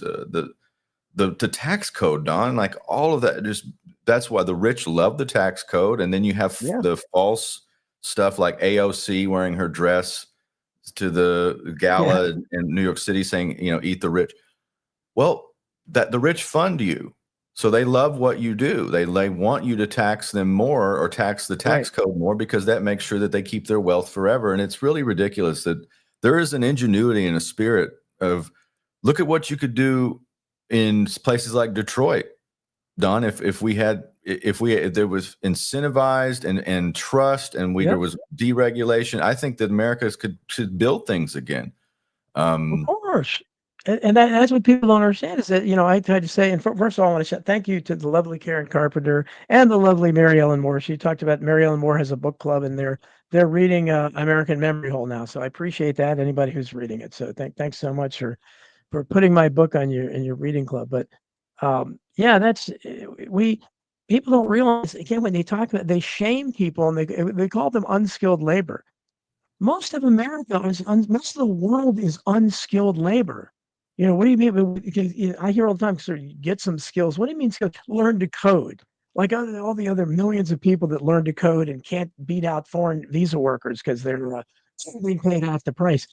the tax code, Don, like all of that. Just that's why the rich love the tax code. And then you have the false stuff like AOC wearing her dress to the gala in New York City saying, you know, eat the rich. Well, that the rich fund you. So they love what you do. They want you to tax them more or tax the tax code more, because that makes sure that they keep their wealth forever. And it's really ridiculous that there is an ingenuity and a spirit of, look at what you could do in places like Detroit, Don, if there was incentivized and trust, and there was deregulation, I think that America should build things again. Of course. And that's what people don't understand is that, you know, I tried to say, and first of all, I want to say thank you to the lovely Karen Carpenter and the lovely Mary Ellen Moore. She talked about Mary Ellen Moore has a book club, and they're reading American Memory Hole now. So I appreciate that, anybody who's reading it. So thanks so much for putting my book on in your reading club. But that's people don't realize, again, when they talk about, they shame people and they call them unskilled labor. Most of America most of the world is unskilled labor. You know, what do you mean? Because I hear all the time, sir, you get some skills. What do you mean skills? Learn to code. Like all the other millions of people that learn to code and can't beat out foreign visa workers because they're being paid half the price.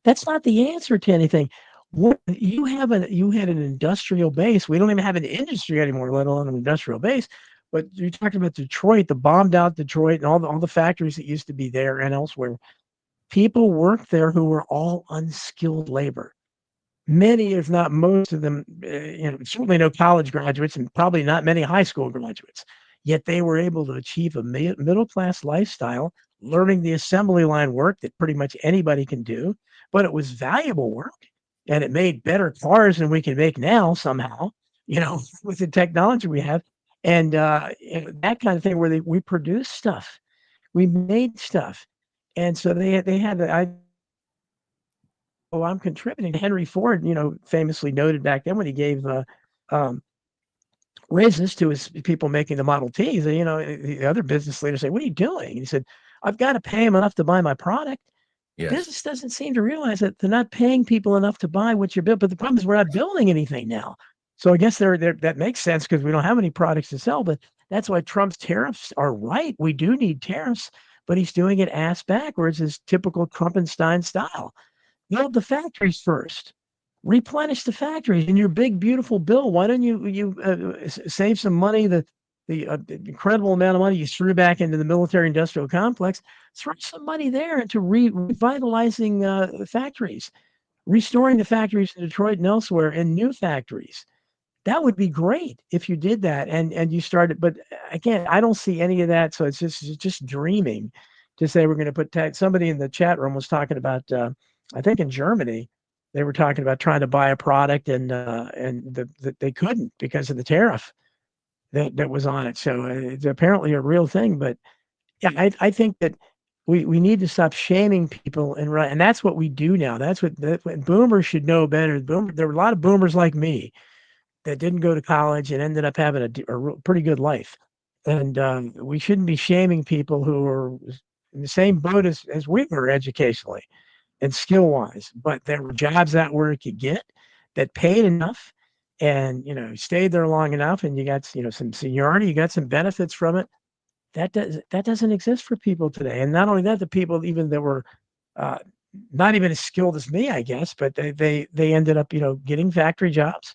That's not the answer to anything. What you had an industrial base. We don't even have an industry anymore, let alone an industrial base. But you're talking about Detroit, the bombed out Detroit, and all the factories that used to be there and elsewhere. People worked there who were all unskilled labor. Many, if not most of them, certainly no college graduates and probably not many high school graduates. Yet they were able to achieve a middle-class lifestyle, learning the assembly line work that pretty much anybody can do. But it was valuable work, and it made better cars than we can make now somehow, you know, with the technology we have. And that kind of thing where we produced stuff. We made stuff. And so they had I'm contributing. Henry Ford, you know, famously noted back then when he gave raises to his people making the Model Ts, you know, the other business leaders say, "What are you doing?" And he said, "I've got to pay them enough to buy my product." Yes. Business doesn't seem to realize that they're not paying people enough to buy what you're building. But the problem is we're not building anything now. So I guess that makes sense because we don't have any products to sell. But that's why Trump's tariffs are right. We do need tariffs, but he's doing it ass backwards, his typical Trumpenstein style. Build the factories first. Replenish the factories in your big, beautiful bill. Why don't you save some money? The incredible amount of money you threw back into the military-industrial complex, throw some money there into revitalizing factories, restoring the factories in Detroit and elsewhere, and new factories. That would be great if you did that and you started. But again, I don't see any of that. So it's just dreaming to say we're going to put tax. Somebody in the chat room was talking about. I think in Germany, they were talking about trying to buy a product and they couldn't because of the tariff that was on it. So it's apparently a real thing. But yeah, I think that we need to stop shaming people and that's what we do now. That's what boomers should know better. There were a lot of boomers like me that didn't go to college and ended up having a pretty good life. And we shouldn't be shaming people who are in the same boat as we were educationally and skill-wise, but there were jobs out where you could get that paid enough and, you know, stayed there long enough and you got, you know, some seniority, you got some benefits from it. That doesn't exist for people today. And not only that, the people even that were not even as skilled as me, I guess, but they ended up, getting factory jobs.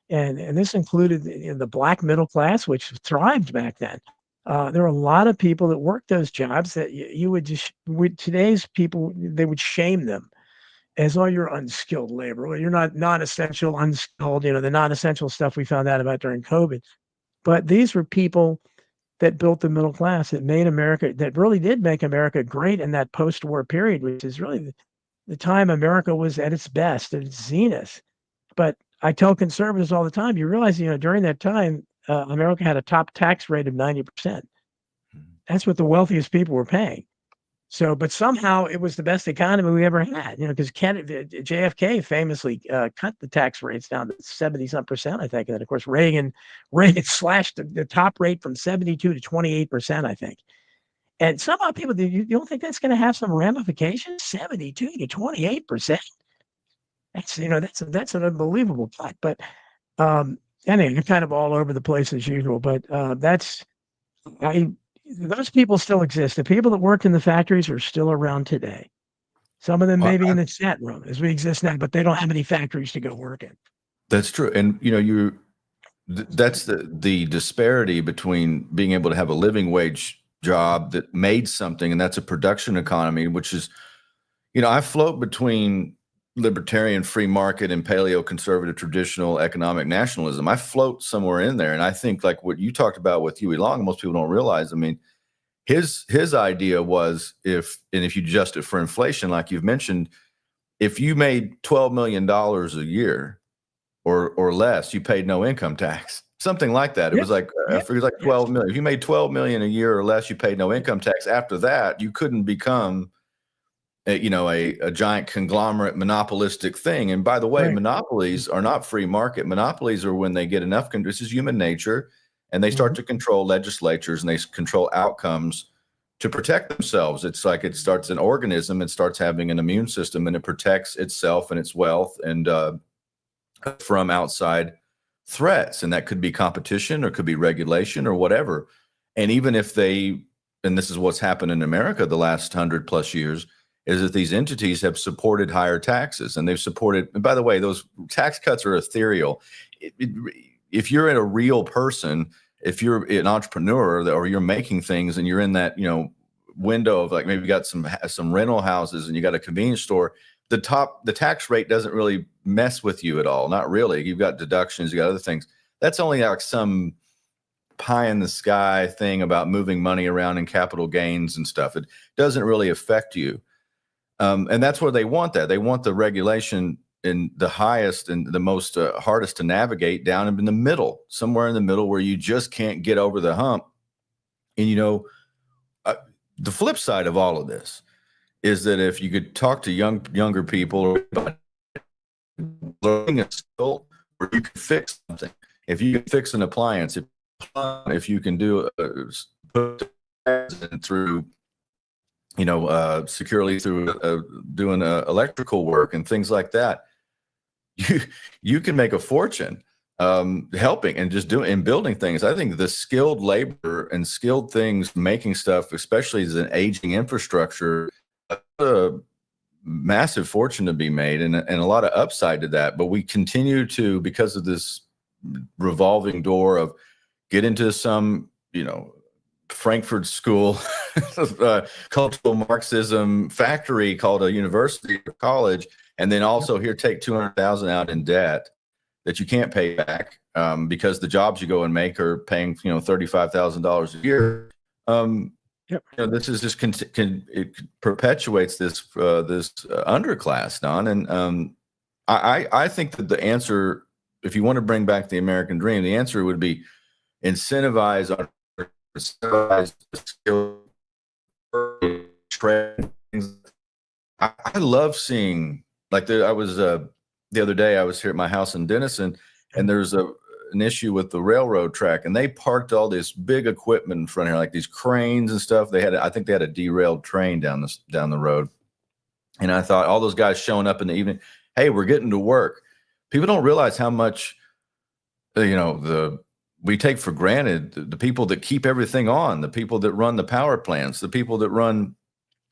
And this included the black middle class, which thrived back then. There were a lot of people that worked those jobs that you would just, with today's people, they would shame them as, oh, you're unskilled labor. Well, you're not non-essential, unskilled, the non-essential stuff we found out about during COVID. But these were people that built the middle class, that made America, that really did make America great in that post-war period, which is really the time America was at its best, at its zenith. But I tell conservatives all the time, you realize, during that time, America had a top tax rate of 90%. That's what the wealthiest people were paying. So, but somehow it was the best economy we ever had, because JFK famously cut the tax rates down to 70-some percent, I think. And then, of course, Reagan slashed the top rate from 72 to 28%, I think. And somehow people, you don't think that's going to have some ramifications? 72 to 28%. That's an unbelievable cut. But anyway, you're kind of all over the place as usual. But those people still exist. The people that worked in the factories are still around today. Some of them may be in the chat room as we exist now, but they don't have any factories to go work in. That's true. And that's the disparity between being able to have a living wage job that made something, and that's a production economy, which is, I float between libertarian free market and paleo conservative traditional economic nationalism. I float somewhere in there. And I think, like what you talked about with Huey Long, most people don't realize, I mean, his idea was, if you adjust it for inflation, like you've mentioned, if you made $12 million a year or less, you paid no income tax, something like that. It was like, it was like 12 million. If you made 12 million a year or less, you paid no income tax. After that, you couldn't become a giant conglomerate monopolistic thing. And by the way, monopolies are not free market. Monopolies are when they get enough, this is human nature, and they start to control legislatures and they control outcomes to protect themselves. It's like it starts an organism, it starts having an immune system, and it protects itself and its wealth and from outside threats. And that could be competition or could be regulation or whatever. And even if and this is what's happened in America the last 100+ years, is that these entities have supported higher taxes, and they've supported, and by the way, those tax cuts are ethereal. If you're a real person, if you're an entrepreneur or you're making things and you're in that, window of, like, maybe you got some rental houses and you got a convenience store, the tax rate doesn't really mess with you at all. Not really. You've got deductions, you got other things. That's only like some pie in the sky thing about moving money around in capital gains and stuff. It doesn't really affect you. And that's where they want that. They want the regulation in the highest and the most hardest to navigate down in the middle, somewhere in the middle where you just can't get over the hump. And, the flip side of all of this is that if you could talk to younger people about learning a skill where you can fix something, if you can fix an appliance, if you can do through securely through doing electrical work and things like that, you can make a fortune helping and just doing and building things. I think the skilled labor and skilled things, making stuff, especially as an aging infrastructure, a massive fortune to be made and a lot of upside to that. But we continue to, because of this revolving door of get into some, Frankfurt School, cultural Marxism factory called a university or college, and then also here take $200,000 out in debt that you can't pay back because the jobs you go and make are paying $35,000 a year. This is just it perpetuates this underclass, Don, and I think that the answer, if you want to bring back the American dream, the answer would be incentivize skill trade. I love seeing, like, I was the other day I was here at my house in Denison, and there's an issue with the railroad track, and they parked all this big equipment in front of here, like these cranes and stuff. I think they had a derailed train down the road, and I thought, all those guys showing up in the evening, hey, we're getting to work. People don't realize how much we take for granted the people that keep everything on, the people that run the power plants, the people that run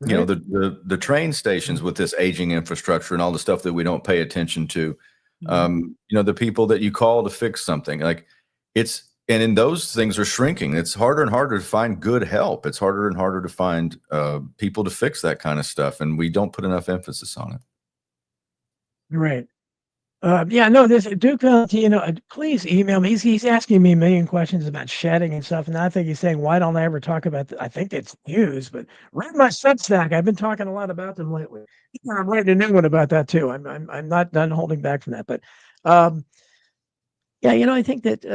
you know, the train stations with this aging infrastructure and all the stuff that we don't pay attention to. You know, the people that you call to fix something, like and in those things are shrinking. It's harder and harder to find good help. It's harder and harder to find people to fix that kind of stuff, and we don't put enough emphasis on it. Right. This Duke Valentino, please email me. He's asking me a million questions about shedding and stuff, and I think he's saying, why don't I ever talk about I think it's news, but read my Substack. I've been talking a lot about them lately. I'm writing a new one about that too. I'm not done holding back from that, but I think that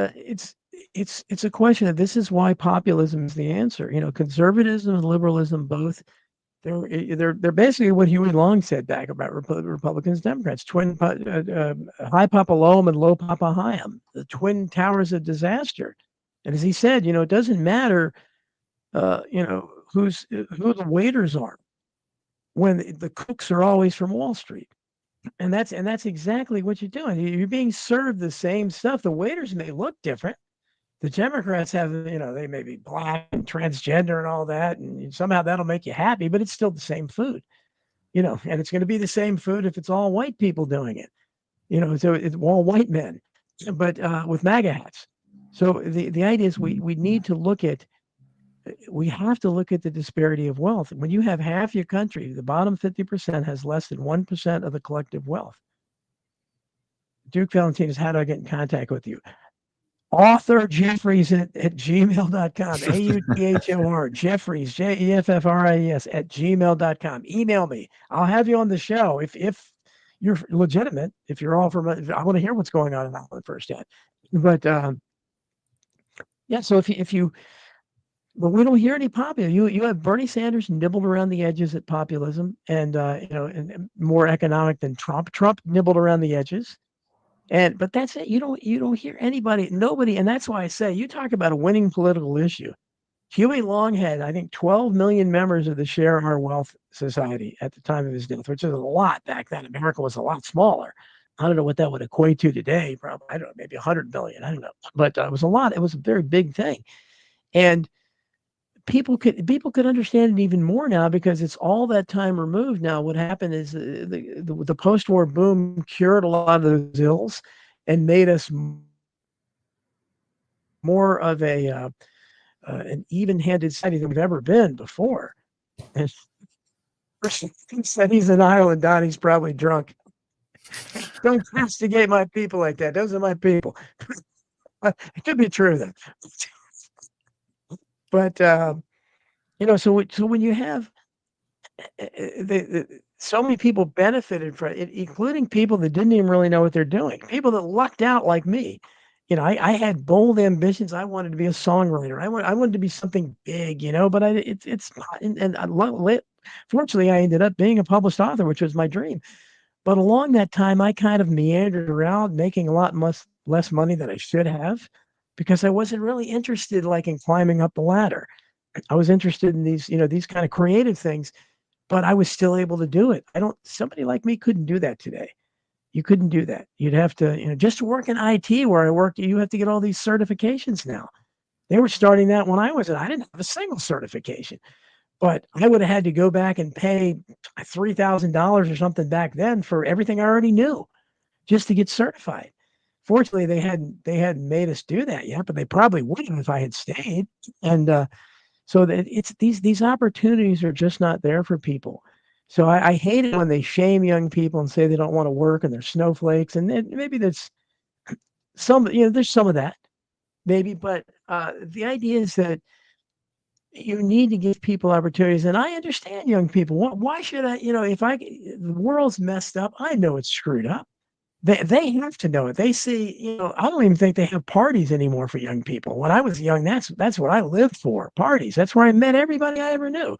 it's a question of, this is why populism is the answer. You know, conservatism and liberalism both. They're basically what Huey Long said back about Republicans, Democrats, twin high papa low'em and low papa high'em, the twin towers of disaster. And as he said, it doesn't matter, who the waiters are, when the cooks are always from Wall Street. And that's exactly what you're doing. You're being served the same stuff. The waiters may look different. The Democrats have, they may be black and transgender and all that, and somehow that'll make you happy, but it's still the same food, and it's going to be the same food if it's all white people doing it, so it's all white men, but with MAGA hats. So the idea is we have to look at the disparity of wealth. When you have half your country, the bottom 50% has less than 1% of the collective wealth. Duke Valentinos, how do I get in contact with you? Author Jeffries at gmail.com, AUTHOR, Jeffries, JEFFRIES at gmail.com. Email me. I'll have you on the show if you're legitimate, if you're all from, I want to hear what's going on in Ireland firsthand. But so if you, but we don't hear any populism. You have Bernie Sanders nibbled around the edges at populism, and and more economic than Trump. Trump nibbled around the edges. But that's it. You don't hear nobody. And that's why I say, you talk about a winning political issue. Huey Long had, I think, 12 million members of the Share Our Wealth Society at the time of his death, which is a lot back then. America was a lot smaller. I don't know what that would equate to today. Probably, I don't know, maybe 100 million. I don't know. But it was a lot. It was a very big thing. And people could understand it even more now, because it's all that time removed now. What happened is the post-war boom cured a lot of those ills and made us more of an even-handed society than we've ever been before. And he said he's in Ireland, Donnie's probably drunk. Don't castigate my people like that. Those are my people. It could be true then. But so when you have so many people benefited from it, including people that didn't even really know what they're doing, people that lucked out like me. I had bold ambitions. I wanted to be a songwriter. I wanted to be something big, but fortunately I ended up being a published author, which was my dream. But along that time, I kind of meandered around, making a lot less money than I should have, because I wasn't really interested in climbing up the ladder. I was interested in these kind of creative things, but I was still able to do it. Somebody like me couldn't do that today. You couldn't do that. You'd have to, just to work in IT where I worked, you have to get all these certifications now. They were starting that when I didn't have a single certification, but I would have had to go back and pay $3,000 or something back then for everything I already knew just to get certified. Fortunately, they hadn't made us do that yet, but they probably would have if I had stayed. And so that it's these opportunities are just not there for people. So I hate it when they shame young people and say they don't want to work and they're snowflakes. And maybe that's there's some of that, maybe. But the idea is that you need to give people opportunities. And I understand young people. Why should I? If the world's messed up, I know it's screwed up. They have to know it. They see, I don't even think they have parties anymore for young people. When I was young, that's what I lived for, parties. That's where I met everybody I ever knew.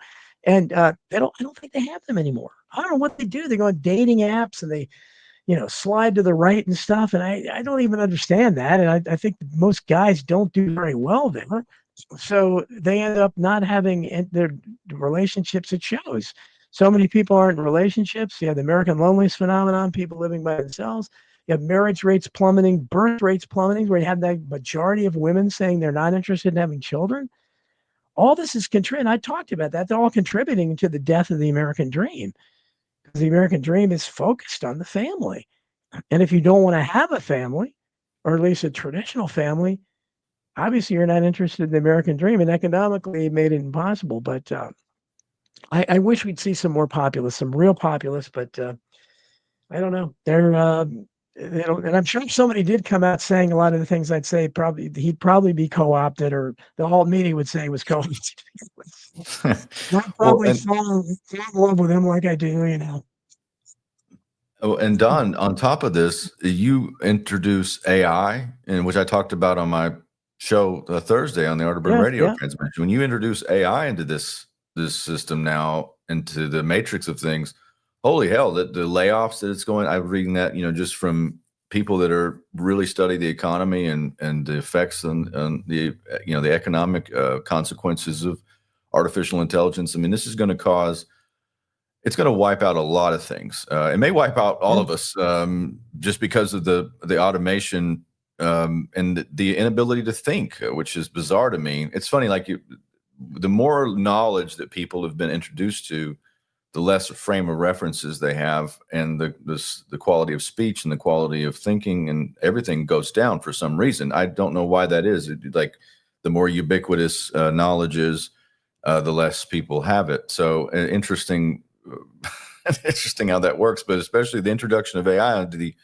And I don't think they have them anymore. I don't know what they do. They go on dating apps and they, slide to the right and stuff. And I don't even understand that. And I think most guys don't do very well there. So they end up not having their relationships. It shows. So many people aren't in relationships. You have the American loneliness phenomenon, people living by themselves. You have marriage rates plummeting, birth rates plummeting, where you have that majority of women saying they're not interested in having children. all this is contributing. I talked about that. They're all contributing to the death of the American dream. Because the American dream is focused on the family. And if you don't want to have a family, or at least a traditional family, obviously you're not interested in the American dream. And economically, it made it impossible. But I wish we'd see some more populists, some real populists, but I don't know. They don't, and I'm sure if somebody did come out saying a lot of the things I'd say, probably he'd probably be co-opted, or the whole media would say he was co-opted. I'd probably fall in love with him like I do, you know. Oh, and Don, on top of this, you introduce AI, and which I talked about on my show Thursday on the Art of Bird Radio transmission. When you introduce AI into this system now, into the matrix of things, holy hell, the layoffs that it's going, I'm reading that, just from people that are really study the economy and the effects on the, the economic consequences of artificial intelligence. I mean, this is going to it's going to wipe out a lot of things. It may wipe out all of us just because of the automation and the inability to think, which is bizarre to me. It's funny, like the more knowledge that people have been introduced to, the less frame of references they have, and the quality of speech and the quality of thinking and everything goes down for some reason. I don't know why that is. Like the more ubiquitous knowledge is, the less people have it. So interesting how that works, but especially the introduction of AI into the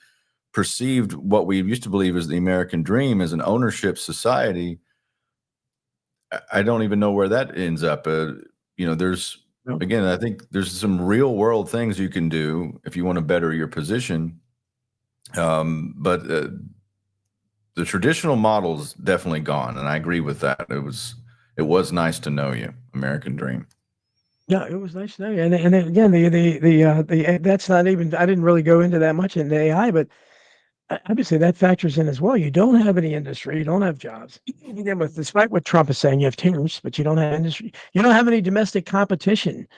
perceived, what we used to believe is the American dream as an ownership society. I don't even know where that ends up. Again, I think there's some real world things you can do if you want to better your position. But the traditional model is definitely gone. And I agree with that. It was nice to know you, American dream. Yeah, it was nice to know you. And then again, the that's not even, I didn't really go into that much in AI, but obviously that factors in as well. You don't have any industry, you don't have jobs. Again, despite what Trump is saying, you have tariffs, but you don't have industry. You don't have any domestic competition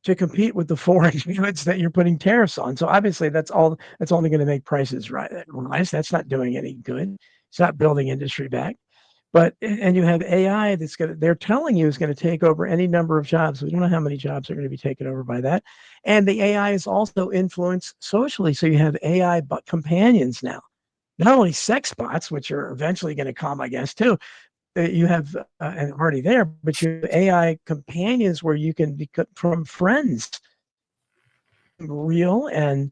to compete with the foreign goods that you're putting tariffs on. So obviously that's only going to make prices rise. That's not doing any good. It's not building industry back. But and you have AI they're telling you is going to take over any number of jobs. We don't know how many jobs are going to be taken over by that. And the AI is also influenced socially. So you have AI companions now, not only sex bots, which are eventually going to come, I guess, too. You have and already there, but you have AI companions where you can become friends, real. And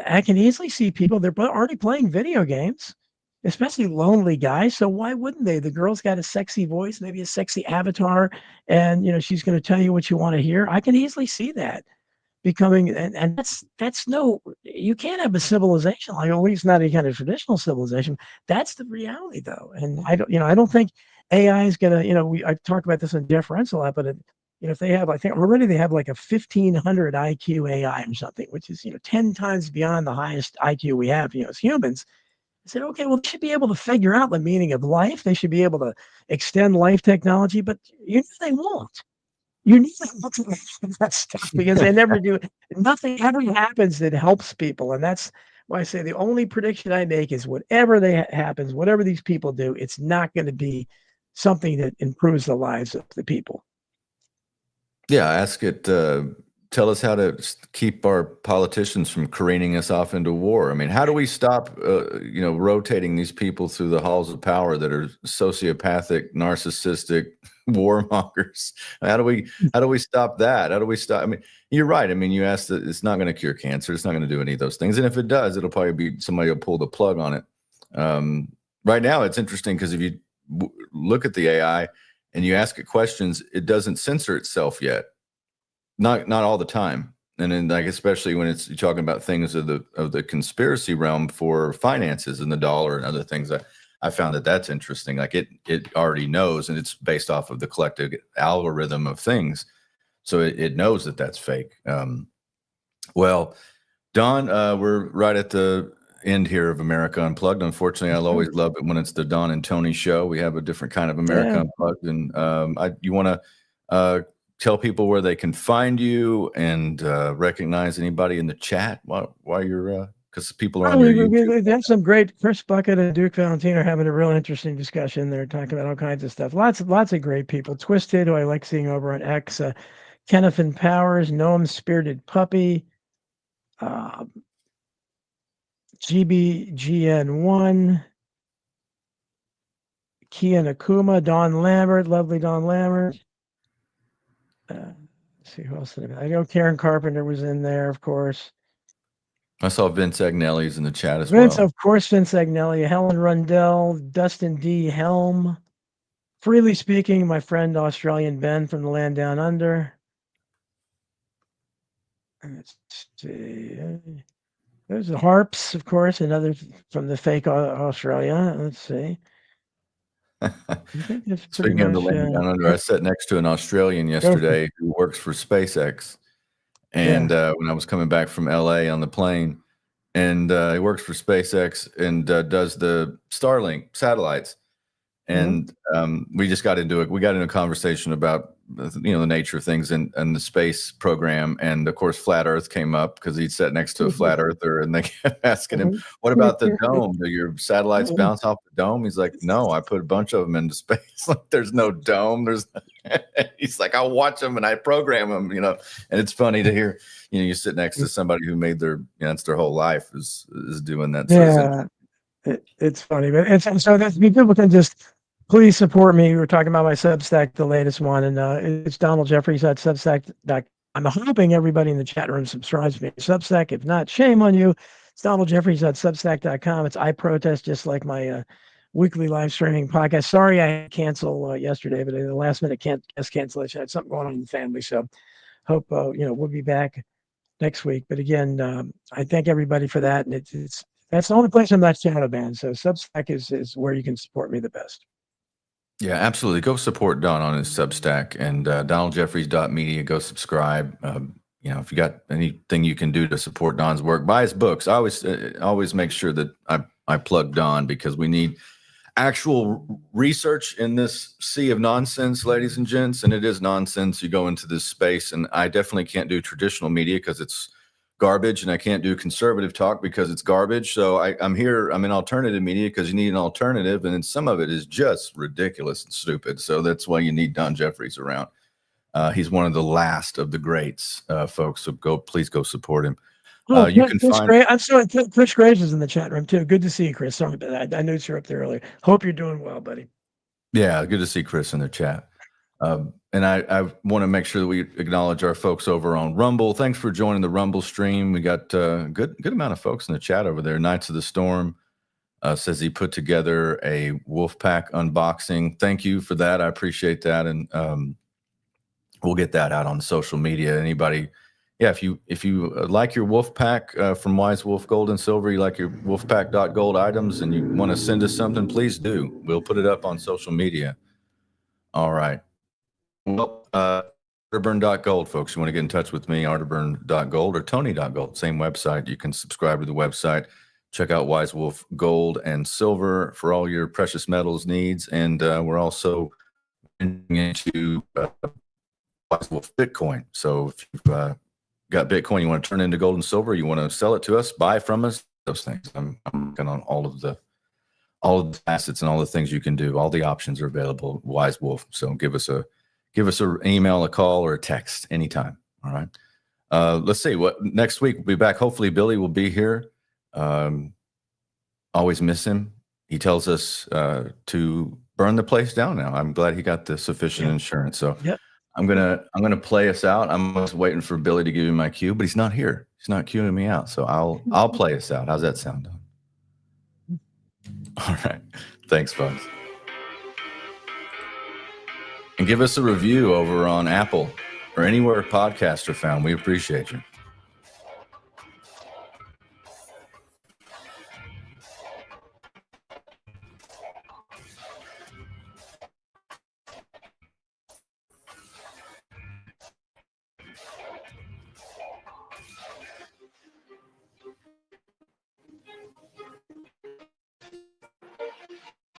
I can easily see people, they're already playing video games, especially lonely guys. So why wouldn't they? The girl's got a sexy voice, maybe a sexy avatar, and she's going to tell you what you want to hear. I can easily see that becoming, and that's no, you can't have a civilization, like at least not any kind of traditional civilization. That's the reality, though. And I don't think AI is going to, I talked about this in differential app, but if they have, I think already they have like a 1500 IQ AI or something, which is 10 times beyond the highest IQ we have, as humans. I said, okay, well, they should be able to figure out the meaning of life. They should be able to extend life technology, but they won't. You need to look at that stuff because they never do. Nothing ever happens that helps people. And that's why I say the only prediction I make is whatever happens, whatever these people do, it's not going to be something that improves the lives of the people. Yeah, ask it. Tell us how to keep our politicians from careening us off into war. I mean, how do we stop, rotating these people through the halls of power that are sociopathic, narcissistic warmongers? How do we stop that? How do we stop? I mean, you're right. I mean, you asked that it's not going to cure cancer. It's not going to do any of those things. And if it does, it'll probably be somebody will pull the plug on it. Right now, it's interesting because if you look at the AI and you ask it questions, it doesn't censor itself yet. Not all the time, and then especially when you're talking about things of the conspiracy realm for finances and the dollar and other things. I found that's interesting. Like it already knows, and it's based off of the collective algorithm of things, so it knows that that's fake. Well, Don, we're right at the end here of America Unplugged. Unfortunately, I'll always love it when it's the Don and Tony show. We have a different kind of America Unplugged, and you want to tell people where they can find you and recognize anybody in the chat while you're because people are on your YouTube. That's some great. Chris Bucket and Duke Valentine are having a real interesting discussion. They're talking about all kinds of stuff. Lots of great people. Twisted, who I like seeing over on X. Kenneth and Powers, Noam Spirited Puppy, GBGN1, Kian Akuma, Don Lambert, lovely Don Lambert. Let's see who else did I know Karen Carpenter was in there, of course. I saw Vince Agnelli's in the chat as Vince, well. of course, Vince Agnelli, Helen Rundell, Dustin D. Helm. Freely speaking, my friend Australian Ben from the land down under. Let's see. There's the Harps, of course, another from the fake Australia. Let's see. I think that's Speaking of the land down under, I sat next to an Australian yesterday who works for SpaceX. And when I was coming back from LA on the plane, and he works for SpaceX and does the Starlink satellites. And we just got into it. We got into a conversation about, the nature of things and the space program. And of course, flat Earth came up because he'd sat next to a flat earther, and they kept asking him, what about the dome? Do your satellites bounce off the dome? He's like, no, I put a bunch of them into space. Like, there's no dome. He's like, I'll watch them and I program them, and it's funny to hear, you sit next to somebody who made that's their whole life is doing that. It's funny, but so that people can just please support me. We're talking about my Substack, the latest one, and it's Donald Jeffries at Substack. I'm hoping everybody in the chat room subscribes to me. Substack, if not, shame on you. It's Donald Jeffries at Substack.com. It's I Protest, just like my weekly live streaming podcast. Sorry I had to cancel yesterday, but the last minute cancellation. I had something going on in the family, so hope we'll be back next week. But again, I thank everybody for that, and that's the only place I'm not shadow banned. So Substack is where you can support me the best. Yeah, absolutely. Go support Don on his Substack and DonaldJeffries.media. Go subscribe. If you got anything you can do to support Don's work, buy his books. I always make sure that I plug Don, because we need actual research in this sea of nonsense, ladies and gents. And it is nonsense. You go into this space, and I definitely can't do traditional media because it's garbage, and I can't do conservative talk because it's garbage. So I'm in alternative media because you need an alternative, and then some of it is just ridiculous and stupid. So that's why you need Don Jeffries around. He's one of the last of the greats, folks. So please go support him. You can find. I'm sorry, Chris Graves is in the chat room too. Good to see you, Chris. Sorry, but I noticed you're up there earlier. Hope you're doing well, buddy. Yeah, good to see Chris in the chat. And I want to make sure that we acknowledge our folks over on Rumble. Thanks for joining the Rumble stream. We got a good amount of folks in the chat over there. Knights of the Storm says he put together a Wolfpack unboxing. Thank you for that. I appreciate that. And we'll get that out on social media. Anybody, if you like your Wolfpack from Wise Wolf Gold and Silver, you like your Wolfpack.gold items, and you want to send us something, please do. We'll put it up on social media. All right. Well, Arterburn.gold, folks. You want to get in touch with me, Arterburn.gold or Tony.gold. Same website. You can subscribe to the website. Check out Wise Wolf Gold and Silver for all your precious metals needs. And we're also into Wise Wolf Bitcoin. So if you've got Bitcoin, you want to turn into gold and silver, you want to sell it to us, buy from us, those things. I'm working on all of the assets and all the things you can do. All the options are available at Wise Wolf. So give us an email, a call, or a text anytime. All right. Let's see what next week we'll be back. Hopefully Billy will be here. Always miss him. He tells us to burn the place down now. I'm glad he got the sufficient insurance. So I'm gonna play us out. I'm just waiting for Billy to give me my cue, but he's not here. He's not cueing me out. So I'll play us out. How's that sound? All right. Thanks, folks. And give us a review over on Apple or anywhere podcasts are found. We appreciate you.